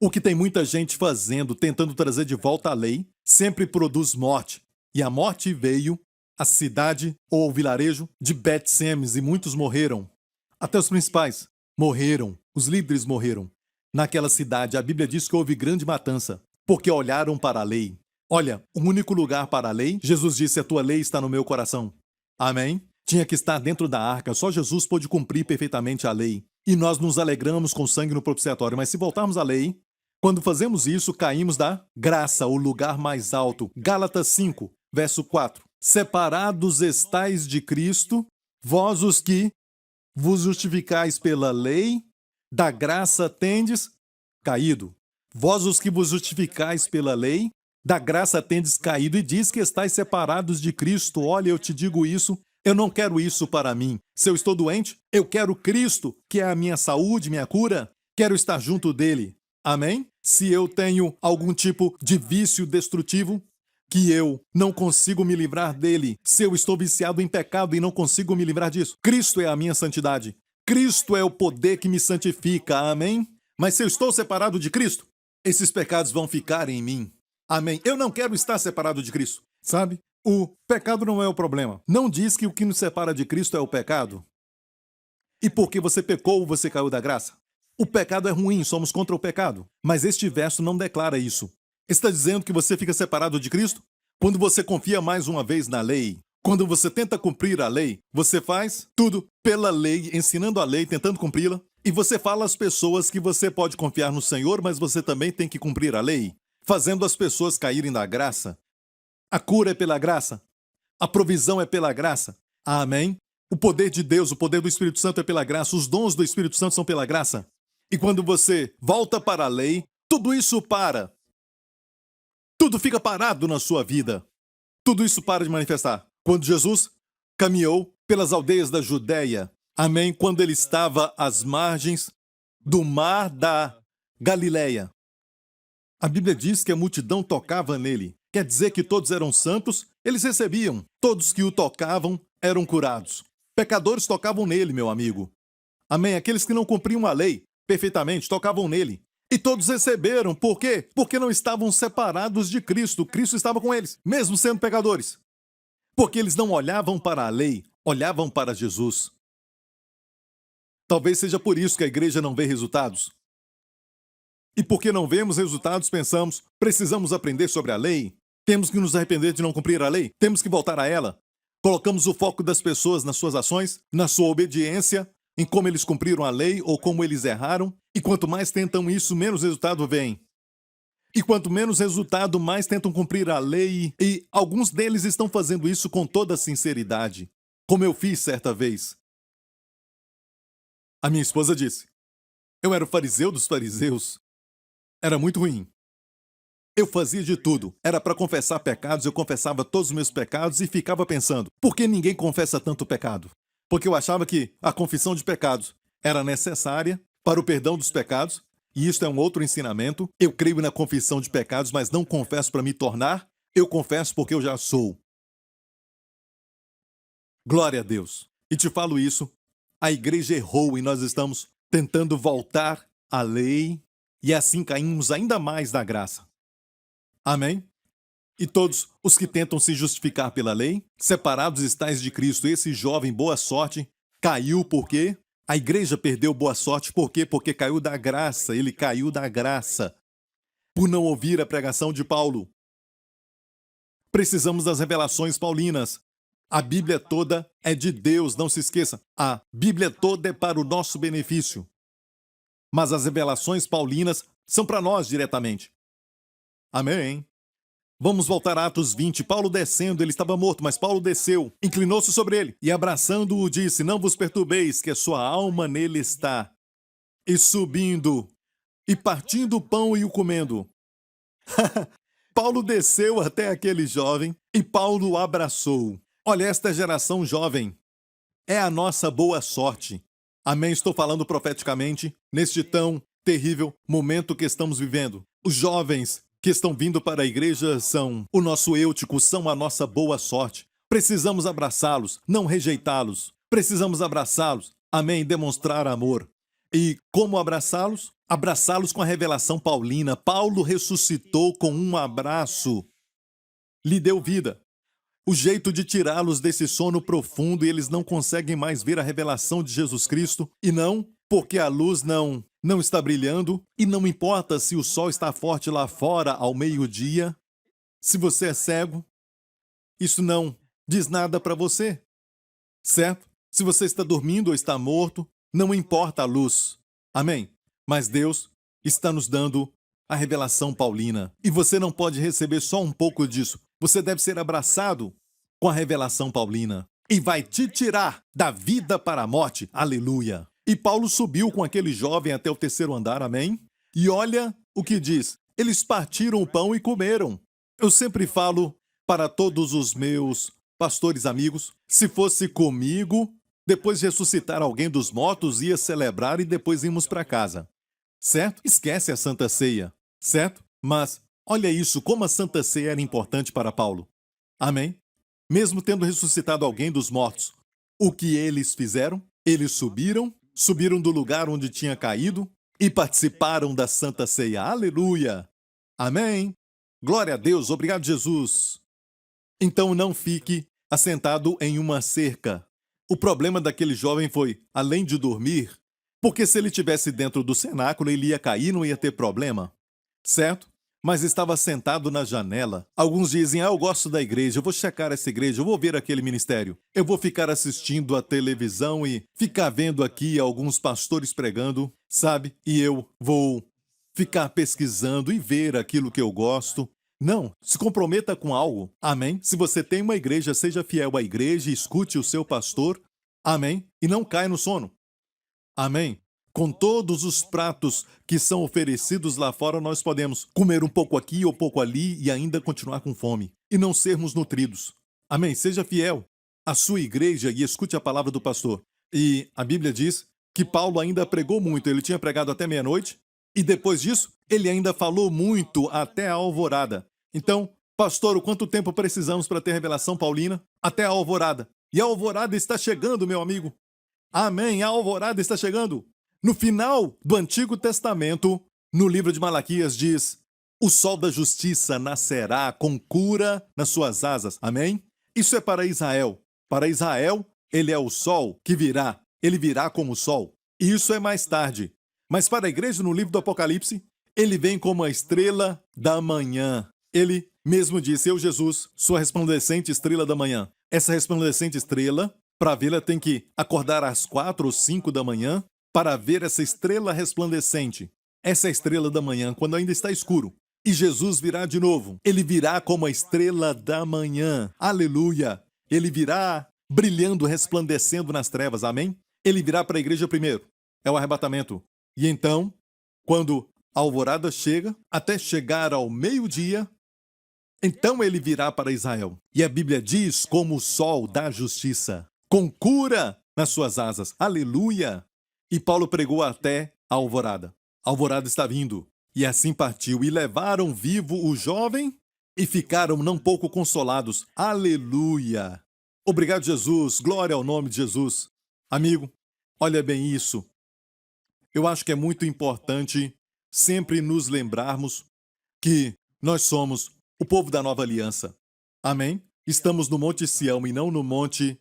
o que tem muita gente fazendo, tentando trazer de volta a lei, sempre produz morte. E a morte veio à cidade ou ao vilarejo de Bet-Semes e muitos morreram. Até os principais morreram, os líderes morreram. Naquela cidade, a Bíblia diz que houve grande matança, porque olharam para a lei. Olha, o único lugar para a lei, Jesus disse, a tua lei está no meu coração. Amém? Tinha que estar dentro da arca, só Jesus pôde cumprir perfeitamente a lei. E nós nos alegramos com sangue no propiciatório, mas se voltarmos à lei, quando fazemos isso, caímos da graça, o lugar mais alto. Gálatas 5, verso 4. Separados estais de Cristo, vós os que vos justificais pela lei, da graça tendes caído. Vós os que vos justificais pela lei, da graça tendes caído, e diz que estáis separados de Cristo. Olha, eu te digo isso, eu não quero isso para mim. Se eu estou doente, eu quero Cristo, que é a minha saúde, minha cura. Quero estar junto dele. Amém? Se eu tenho algum tipo de vício destrutivo, que eu não consigo me livrar dele, se eu estou viciado em pecado e não consigo me livrar disso, Cristo é a minha santidade. Cristo é o poder que me santifica. Amém? Mas se eu estou separado de Cristo, esses pecados vão ficar em mim. Amém? Eu não quero estar separado de Cristo. Sabe? O pecado não é o problema. Não diz que o que nos separa de Cristo é o pecado. E porque você pecou, você caiu da graça. O pecado é ruim, somos contra o pecado. Mas este verso não declara isso. Está dizendo que você fica separado de Cristo? Quando você confia mais uma vez na lei, quando você tenta cumprir a lei, você faz tudo pela lei, ensinando a lei, tentando cumpri-la, e você fala às pessoas que você pode confiar no Senhor, mas você também tem que cumprir a lei, fazendo as pessoas caírem da graça. A cura é pela graça. A provisão é pela graça. Amém? O poder de Deus, o poder do Espírito Santo é pela graça. Os dons do Espírito Santo são pela graça. E quando você volta para a lei, tudo isso para. Tudo fica parado na sua vida. Tudo isso para de manifestar. Quando Jesus caminhou pelas aldeias da Judéia, amém? Quando ele estava às margens do mar da Galileia, a Bíblia diz que a multidão tocava nele. Quer dizer que todos eram santos, eles recebiam. Todos que o tocavam eram curados. Pecadores tocavam nele, meu amigo. Amém? Aqueles que não cumpriam a lei perfeitamente tocavam nele. E todos receberam. Por quê? Porque não estavam separados de Cristo. Cristo estava com eles, mesmo sendo pecadores. Porque eles não olhavam para a lei, olhavam para Jesus. Talvez seja por isso que a igreja não vê resultados. E porque não vemos resultados, pensamos, precisamos aprender sobre a lei, temos que nos arrepender de não cumprir a lei, temos que voltar a ela. Colocamos o foco das pessoas nas suas ações, na sua obediência, em como eles cumpriram a lei ou como eles erraram, e quanto mais tentam isso, menos resultado vem. E quanto menos resultado, mais tentam cumprir a lei, e alguns deles estão fazendo isso com toda sinceridade, como eu fiz certa vez. A minha esposa disse, eu era o fariseu dos fariseus. Era muito ruim. Eu fazia de tudo. Era para confessar pecados, eu confessava todos os meus pecados e ficava pensando, por que ninguém confessa tanto pecado? Porque eu achava que a confissão de pecados era necessária para o perdão dos pecados, e isto é um outro ensinamento. Eu creio na confissão de pecados, mas não confesso para me tornar, eu confesso porque eu já sou. Glória a Deus. E te falo isso, a igreja errou e nós estamos tentando voltar à lei, e assim caímos ainda mais da graça. Amém? E todos os que tentam se justificar pela lei, separados estais de Cristo. Esse jovem, boa sorte, caiu porque a igreja perdeu boa sorte. Por quê? Porque caiu da graça. Ele caiu da graça por não ouvir a pregação de Paulo. Precisamos das revelações paulinas. A Bíblia toda é de Deus, não se esqueça. A Bíblia toda é para o nosso benefício. Mas as revelações paulinas são para nós diretamente. Amém? Vamos voltar a Atos 20. Paulo descendo, ele estava morto, mas Paulo desceu, inclinou-se sobre ele e abraçando-o disse: não vos perturbeis, que a sua alma nele está. E subindo, e partindo o pão e o comendo. Paulo desceu até aquele jovem e Paulo o abraçou. Olha, esta geração jovem é a nossa boa sorte. Amém? Estou falando profeticamente neste tão terrível momento que estamos vivendo. Os jovens que estão vindo para a igreja são o nosso Eutico, são a nossa boa sorte. Precisamos abraçá-los, não rejeitá-los. Precisamos abraçá-los, amém, demonstrar amor. E como abraçá-los? Abraçá-los com a revelação paulina. Paulo ressuscitou com um abraço. Lhe deu vida. O jeito de tirá-los desse sono profundo e eles não conseguem mais ver a revelação de Jesus Cristo. E não porque a luz não está brilhando. E não importa se o sol está forte lá fora ao meio-dia. Se você é cego, isso não diz nada para você. Certo? Se você está dormindo ou está morto, não importa a luz. Amém? Mas Deus está nos dando a revelação paulina. E você não pode receber só um pouco disso. Você deve ser abraçado com a revelação paulina. E vai te tirar da vida para a morte. Aleluia. E Paulo subiu com aquele jovem até o terceiro andar. Amém? E olha o que diz. Eles partiram o pão e comeram. Eu sempre falo para todos os meus pastores amigos, se fosse comigo, depois de ressuscitar alguém dos mortos, ia celebrar e depois íamos para casa. Certo? Esquece a Santa Ceia. Certo? Mas olha isso, como a Santa Ceia era importante para Paulo. Amém? Mesmo tendo ressuscitado alguém dos mortos, o que eles fizeram? Eles subiram do lugar onde tinha caído e participaram da Santa Ceia. Aleluia! Amém? Glória a Deus, obrigado Jesus. Então não fique assentado em uma cerca. O problema daquele jovem foi, além de dormir, porque se ele tivesse dentro do cenáculo, ele ia cair, não ia ter problema. Certo? Mas estava sentado na janela. Alguns dizem, eu gosto da igreja, eu vou checar essa igreja, eu vou ver aquele ministério. Eu vou ficar assistindo a televisão e ficar vendo aqui alguns pastores pregando, sabe? E eu vou ficar pesquisando e ver aquilo que eu gosto. Não, se comprometa com algo. Amém? Se você tem uma igreja, seja fiel à igreja e escute o seu pastor. Amém? E não caia no sono. Amém? Com todos os pratos que são oferecidos lá fora, nós podemos comer um pouco aqui ou um pouco ali e ainda continuar com fome e não sermos nutridos. Amém? Seja fiel à sua igreja e escute a palavra do pastor. E a Bíblia diz que Paulo ainda pregou muito. Ele tinha pregado até meia-noite e depois disso, ele ainda falou muito até a alvorada. Então, pastor, o quanto tempo precisamos para ter revelação paulina? Até a alvorada. E a alvorada está chegando, meu amigo. Amém, a alvorada está chegando. No final do Antigo Testamento, no livro de Malaquias diz, o sol da justiça nascerá com cura nas suas asas. Amém? Isso é para Israel. Para Israel, ele é o sol que virá. Ele virá como o sol. E isso é mais tarde. Mas para a igreja, no livro do Apocalipse, ele vem como a estrela da manhã. Ele mesmo disse, eu, Jesus, sou a resplandecente estrela da manhã. Essa resplandecente estrela, para vê-la, tem que acordar às 4 ou 5 da manhã para ver essa estrela resplandecente. Essa é a estrela da manhã, quando ainda está escuro. E Jesus virá de novo. Ele virá como a estrela da manhã. Aleluia! Ele virá brilhando, resplandecendo nas trevas. Amém? Ele virá para a igreja primeiro. É o arrebatamento. E então, quando a alvorada chega, até chegar ao meio-dia, então ele virá para Israel. E a Bíblia diz como o sol da justiça, com cura nas suas asas. Aleluia! E Paulo pregou até a alvorada. A alvorada está vindo. E assim partiu. E levaram vivo o jovem e ficaram não pouco consolados. Aleluia! Obrigado, Jesus. Glória ao nome de Jesus. Amigo, olha bem isso. Eu acho que é muito importante sempre nos lembrarmos que nós somos o povo da nova aliança. Amém? Estamos no Monte Sião e não no Monte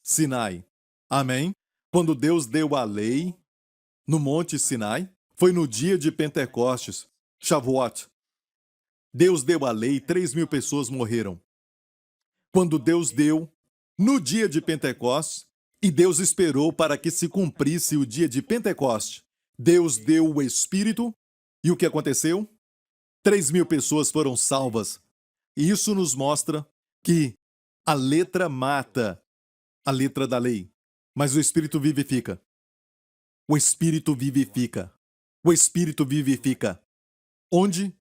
Sinai. Amém? Quando Deus deu a lei no Monte Sinai, foi no dia de Pentecostes, Shavuot. Deus deu a lei, 3.000 pessoas morreram. Quando Deus deu no dia de Pentecostes, e Deus esperou para que se cumprisse o dia de Pentecostes. Deus deu o Espírito, e o que aconteceu? 3.000 pessoas foram salvas. E isso nos mostra que a letra mata a letra da lei, mas o Espírito vivifica. O Espírito vivifica. O Espírito vivifica. Onde,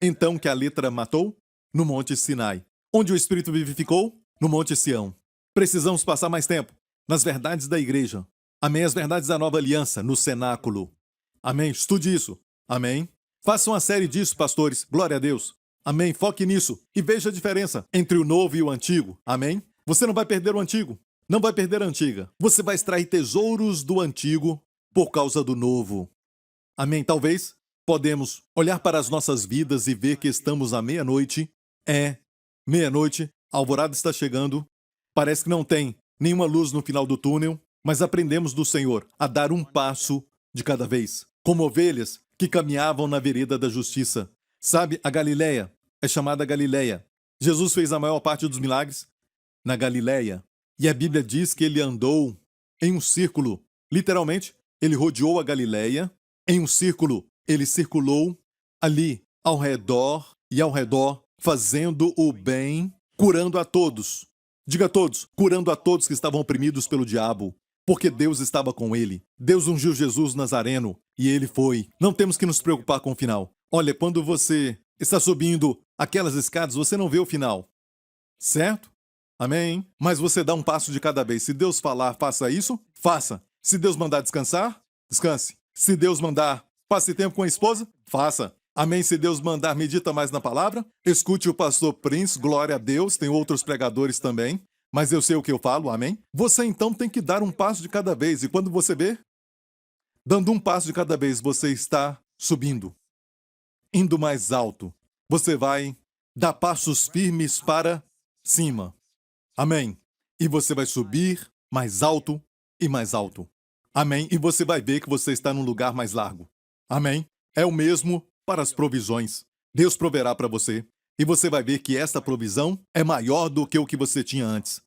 então, que a letra matou? No Monte Sinai. Onde o Espírito vivificou? No Monte Sião. Precisamos passar mais tempo nas verdades da igreja. Amém? As verdades da nova aliança, no cenáculo. Amém? Estude isso. Amém? Faça uma série disso, pastores. Glória a Deus. Amém? Foque nisso e veja a diferença entre o novo e o antigo. Amém? Você não vai perder o antigo. Não vai perder a antiga. Você vai extrair tesouros do antigo por causa do novo. Amém? Talvez podemos olhar para as nossas vidas e ver que estamos à meia-noite. É meia-noite, a alvorada está chegando. Parece que não tem nenhuma luz no final do túnel, mas aprendemos do Senhor a dar um passo de cada vez, como ovelhas que caminhavam na vereda da justiça. Sabe, a Galileia é chamada Galileia. Jesus fez a maior parte dos milagres na Galileia. E a Bíblia diz que ele andou em um círculo. Literalmente, ele rodeou a Galileia. Em um círculo, ele circulou ali, ao redor e ao redor, fazendo o bem, curando a todos. Diga a todos, curando a todos que estavam oprimidos pelo diabo, porque Deus estava com ele. Deus ungiu Jesus Nazareno e ele foi. Não temos que nos preocupar com o final. Olha, quando você está subindo aquelas escadas, você não vê o final. Certo? Amém? Mas você dá um passo de cada vez. Se Deus falar, faça isso, faça. Se Deus mandar descansar, descanse. Se Deus mandar, passe tempo com a esposa, faça. Amém? Se Deus mandar, medita mais na palavra. Escute o pastor Prince, glória a Deus. Tem outros pregadores também, mas eu sei o que eu falo, amém? Você então tem que dar um passo de cada vez. E quando você vê, dando um passo de cada vez, você está subindo, indo mais alto. Você vai dar passos firmes para cima. Amém? E você vai subir mais alto e mais alto. Amém? E você vai ver que você está num lugar mais largo. Amém? É o mesmo para as provisões. Deus proverá para você. E você vai ver que esta provisão é maior do que o que você tinha antes.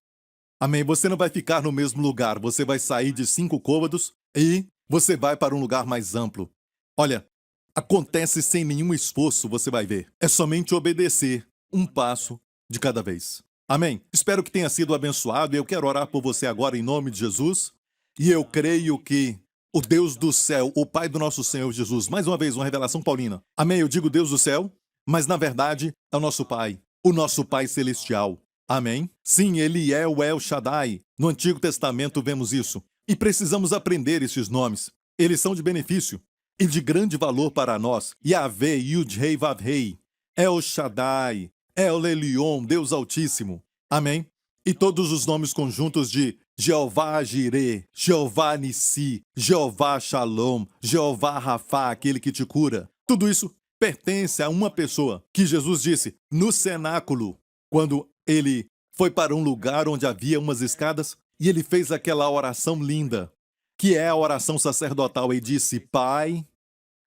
Amém? Você não vai ficar no mesmo lugar. Você vai sair de 5 côvados e você vai para um lugar mais amplo. Olha, acontece sem nenhum esforço, você vai ver. É somente obedecer um passo de cada vez. Amém? Espero que tenha sido abençoado e eu quero orar por você agora em nome de Jesus. E eu creio que o Deus do céu, o Pai do nosso Senhor Jesus, mais uma vez, uma revelação paulina. Amém? Eu digo Deus do céu, mas na verdade é o nosso Pai, o nosso Pai celestial. Amém? Sim, ele é o El Shaddai. No Antigo Testamento vemos isso. E precisamos aprender esses nomes. Eles são de benefício e de grande valor para nós. Yahvé, Yud-Hei, Vav-Hei, El Shaddai, El Elyon, Deus Altíssimo. Amém? E todos os nomes conjuntos de Jeová Jireh, Jeová Nissi, Jeová Shalom, Jeová Rafá, aquele que te cura. Tudo isso pertence a uma pessoa que Jesus disse no cenáculo, quando ele foi para um lugar onde havia umas escadas e ele fez aquela oração linda, que é a oração sacerdotal, e disse: Pai,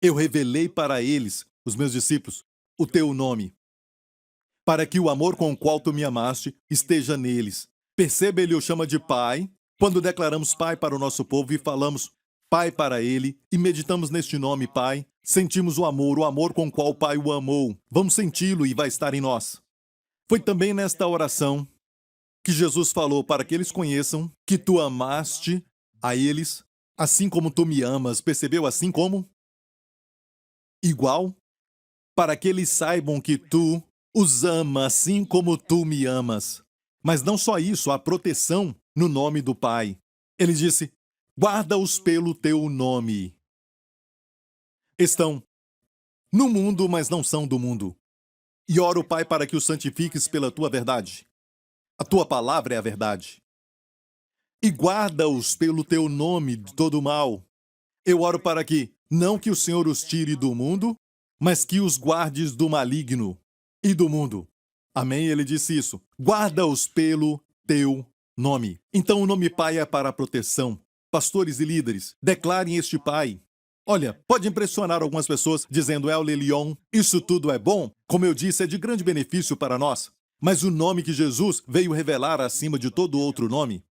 eu revelei para eles, os meus discípulos, o teu nome, para que o amor com o qual tu me amaste esteja neles. Perceba, ele o chama de Pai. Quando declaramos Pai para o nosso povo e falamos Pai para ele, e meditamos neste nome, Pai, sentimos o amor com o qual o Pai o amou. Vamos senti-lo e vai estar em nós. Foi também nesta oração que Jesus falou para que eles conheçam que tu amaste a eles, assim como tu me amas. Percebeu? Assim como? Igual? Para que eles saibam que tu os ama assim como tu me amas. Mas não só isso, a proteção no nome do Pai. Ele disse: guarda-os pelo teu nome. Estão no mundo, mas não são do mundo. E oro, Pai, para que os santifiques pela tua verdade. A tua palavra é a verdade. E guarda-os pelo teu nome de todo mal. Eu oro para que, não que o Senhor os tire do mundo, mas que os guardes do maligno e do mundo. Amém? Ele disse isso. Guarda-os pelo teu nome. Então o nome Pai é para a proteção. Pastores e líderes, declarem este Pai. Olha, pode impressionar algumas pessoas dizendo El Elyon, isso tudo é bom. Como eu disse, é de grande benefício para nós. Mas o nome que Jesus veio revelar acima de todo outro nome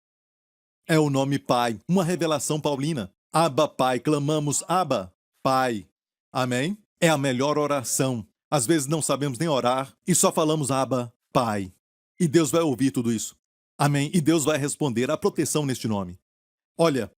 é o nome Pai, uma revelação paulina. Abba, Pai, clamamos Abba, Pai. Amém? É a melhor oração. Às vezes não sabemos nem orar e só falamos Abba, Pai. E Deus vai ouvir tudo isso. Amém. E Deus vai responder à proteção neste nome. Olha,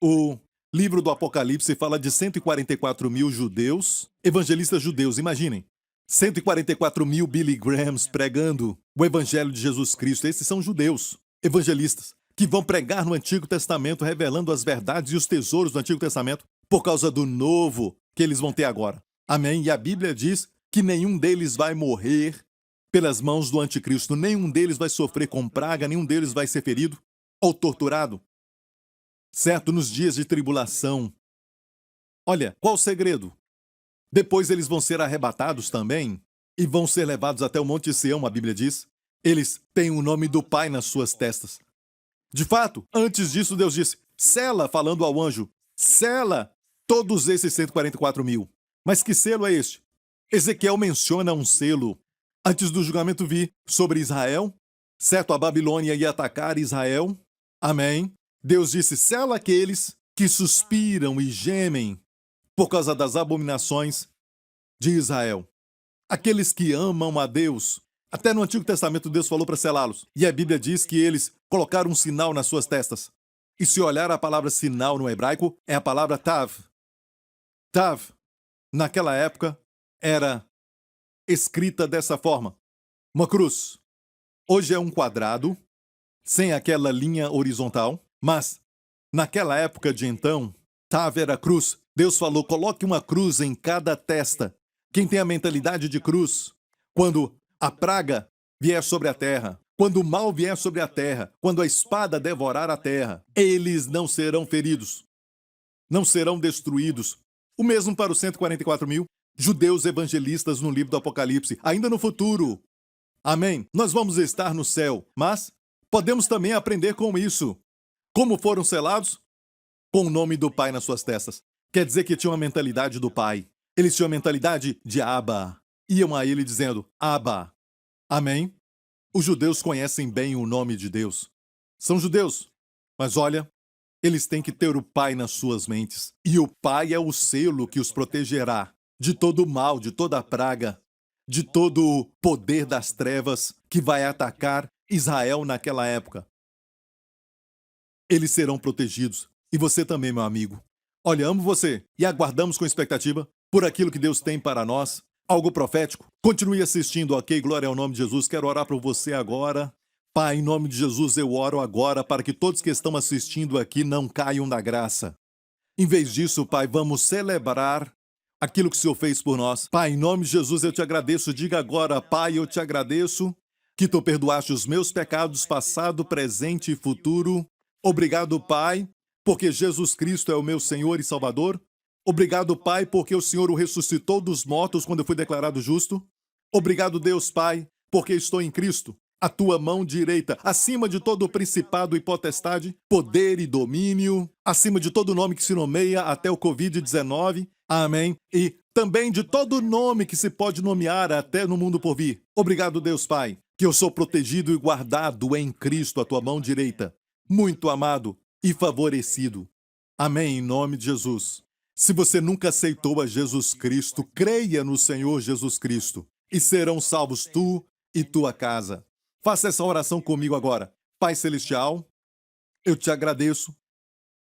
o livro do Apocalipse fala de 144 mil judeus, evangelistas judeus, imaginem. 144 mil Billy Grahams pregando o evangelho de Jesus Cristo. Esses são judeus, evangelistas, que vão pregar no Antigo Testamento, revelando as verdades e os tesouros do Antigo Testamento, por causa do novo que eles vão ter agora. Amém? E a Bíblia diz que nenhum deles vai morrer pelas mãos do anticristo, nenhum deles vai sofrer com praga, nenhum deles vai ser ferido ou torturado. Certo? Nos dias de tribulação. Olha, qual o segredo? Depois eles vão ser arrebatados também e vão ser levados até o Monte Sião, a Bíblia diz. Eles têm o nome do Pai nas suas testas. De fato, antes disso, Deus disse, sela, falando ao anjo, sela todos esses 144 mil. Mas que selo é este? Ezequiel menciona um selo antes do julgamento vir sobre Israel. Certo, a Babilônia ia atacar Israel. Amém. Deus disse, sela aqueles que suspiram e gemem por causa das abominações de Israel. Aqueles que amam a Deus. Até no Antigo Testamento Deus falou para selá-los. E a Bíblia diz que eles colocaram um sinal nas suas testas. E se olhar a palavra sinal no hebraico, é a palavra tav. Tav, naquela época, era escrita dessa forma. Uma cruz. Hoje é um quadrado, sem aquela linha horizontal. Mas, naquela época de então, tav era cruz. Deus falou, coloque uma cruz em cada testa. Quem tem a mentalidade de cruz, quando a praga vier sobre a terra, quando o mal vier sobre a terra, quando a espada devorar a terra, eles não serão feridos, não serão destruídos. O mesmo para os 144 mil judeus evangelistas no livro do Apocalipse, ainda no futuro. Amém. Nós vamos estar no céu, mas podemos também aprender com isso. Como foram selados? Com o nome do Pai nas suas testas. Quer dizer que tinham a mentalidade do Pai. Eles tinham a mentalidade de Abba. Iam a ele dizendo, Abba. Amém? Os judeus conhecem bem o nome de Deus. São judeus. Mas olha, eles têm que ter o Pai nas suas mentes. E o Pai é o selo que os protegerá de todo o mal, de toda a praga, de todo o poder das trevas que vai atacar Israel naquela época. Eles serão protegidos. E você também, meu amigo. Olha, amo você e aguardamos com expectativa por aquilo que Deus tem para nós. Algo profético. Continue assistindo, ok? Glória ao nome de Jesus. Quero orar por você agora. Pai, em nome de Jesus, eu oro agora para que todos que estão assistindo aqui não caiam da graça. Em vez disso, Pai, vamos celebrar aquilo que o Senhor fez por nós. Pai, em nome de Jesus, eu te agradeço. Diga agora, Pai, eu te agradeço que tu perdoaste os meus pecados, passado, presente e futuro. Obrigado, Pai, porque Jesus Cristo é o meu Senhor e Salvador. Obrigado, Pai, porque o Senhor o ressuscitou dos mortos quando eu fui declarado justo. Obrigado, Deus Pai, porque estou em Cristo, a tua mão direita, acima de todo principado e potestade, poder e domínio, acima de todo nome que se nomeia até o Covid-19. Amém. E também de todo nome que se pode nomear até no mundo por vir. Obrigado, Deus Pai, que eu sou protegido e guardado em Cristo, a tua mão direita. Muito amado e favorecido. Amém, em nome de Jesus. Se você nunca aceitou a Jesus Cristo, creia no Senhor Jesus Cristo e serão salvos tu e tua casa. Faça essa oração comigo agora. Pai Celestial, eu te agradeço.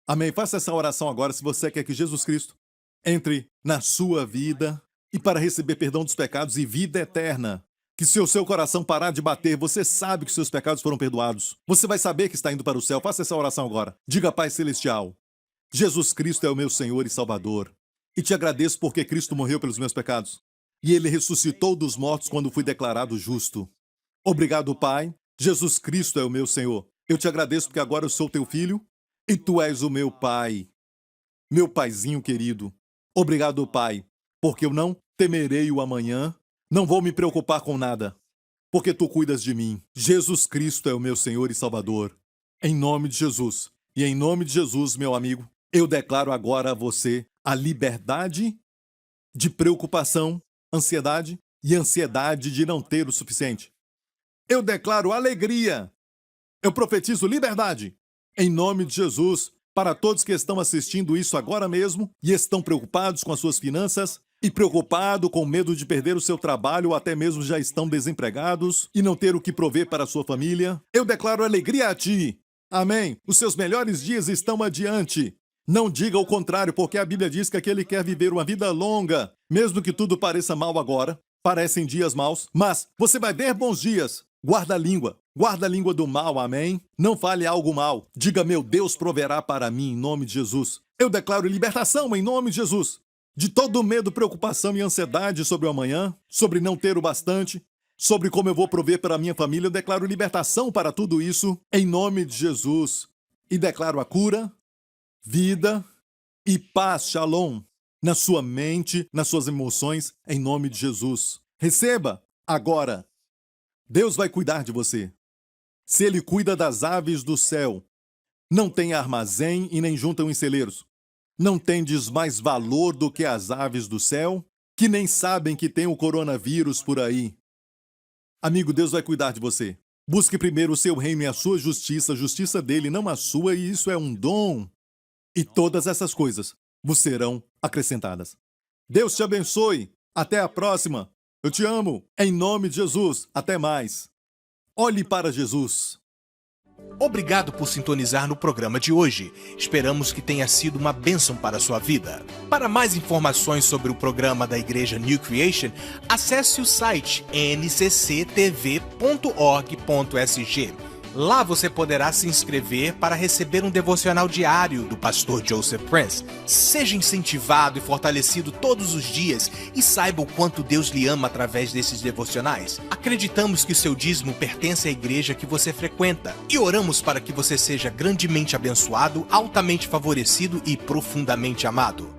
Amém. Faça essa oração agora se você quer que Jesus Cristo entre na sua vida e para receber perdão dos pecados e vida eterna. Que se o seu coração parar de bater, você sabe que seus pecados foram perdoados. Você vai saber que está indo para o céu. Faça essa oração agora. Diga, Pai Celestial, Jesus Cristo é o meu Senhor e Salvador. E te agradeço porque Cristo morreu pelos meus pecados. E Ele ressuscitou dos mortos quando fui declarado justo. Obrigado, Pai. Jesus Cristo é o meu Senhor. Eu te agradeço porque agora eu sou teu filho e tu és o meu Pai. Meu paizinho querido. Obrigado, Pai, porque eu não temerei o amanhã. Não vou me preocupar com nada, porque tu cuidas de mim. Jesus Cristo é o meu Senhor e Salvador. Em nome de Jesus. E em nome de Jesus, meu amigo, eu declaro agora a você a liberdade de preocupação, ansiedade e ansiedade de não ter o suficiente. Eu declaro alegria. Eu profetizo liberdade. Em nome de Jesus, para todos que estão assistindo isso agora mesmo e estão preocupados com as suas finanças, e preocupado com medo de perder o seu trabalho ou até mesmo já estão desempregados e não ter o que prover para a sua família, eu declaro alegria a ti. Amém. Os seus melhores dias estão adiante. Não diga o contrário, porque a Bíblia diz que aquele quer viver uma vida longa, mesmo que tudo pareça mal agora, parecem dias maus, mas você vai ver bons dias. Guarda a língua do mal, amém? Não fale algo mal. Diga, meu Deus proverá para mim, em nome de Jesus. Eu declaro libertação em nome de Jesus. De todo medo, preocupação e ansiedade sobre o amanhã, sobre não ter o bastante, sobre como eu vou prover para a minha família, eu declaro libertação para tudo isso, em nome de Jesus. E declaro a cura, vida e paz, shalom, na sua mente, nas suas emoções, em nome de Jesus. Receba agora. Deus vai cuidar de você. Se Ele cuida das aves do céu, não tem armazém e nem juntam em celeiros. Não tendes mais valor do que as aves do céu, que nem sabem que tem o coronavírus por aí. Amigo, Deus vai cuidar de você. Busque primeiro o seu reino e a sua justiça, a justiça dele, não a sua, e isso é um dom. E todas essas coisas vos serão acrescentadas. Deus te abençoe. Até a próxima. Eu te amo. Em nome de Jesus. Até mais. Olhe para Jesus. Obrigado por sintonizar no programa de hoje. Esperamos que tenha sido uma bênção para a sua vida. Para mais informações sobre o programa da Igreja New Creation, acesse o site ncctv.org.sg. Lá você poderá se inscrever para receber um devocional diário do pastor Joseph Prince. Seja incentivado e fortalecido todos os dias e saiba o quanto Deus lhe ama através desses devocionais. Acreditamos que o seu dízimo pertence à igreja que você frequenta e oramos para que você seja grandemente abençoado, altamente favorecido e profundamente amado.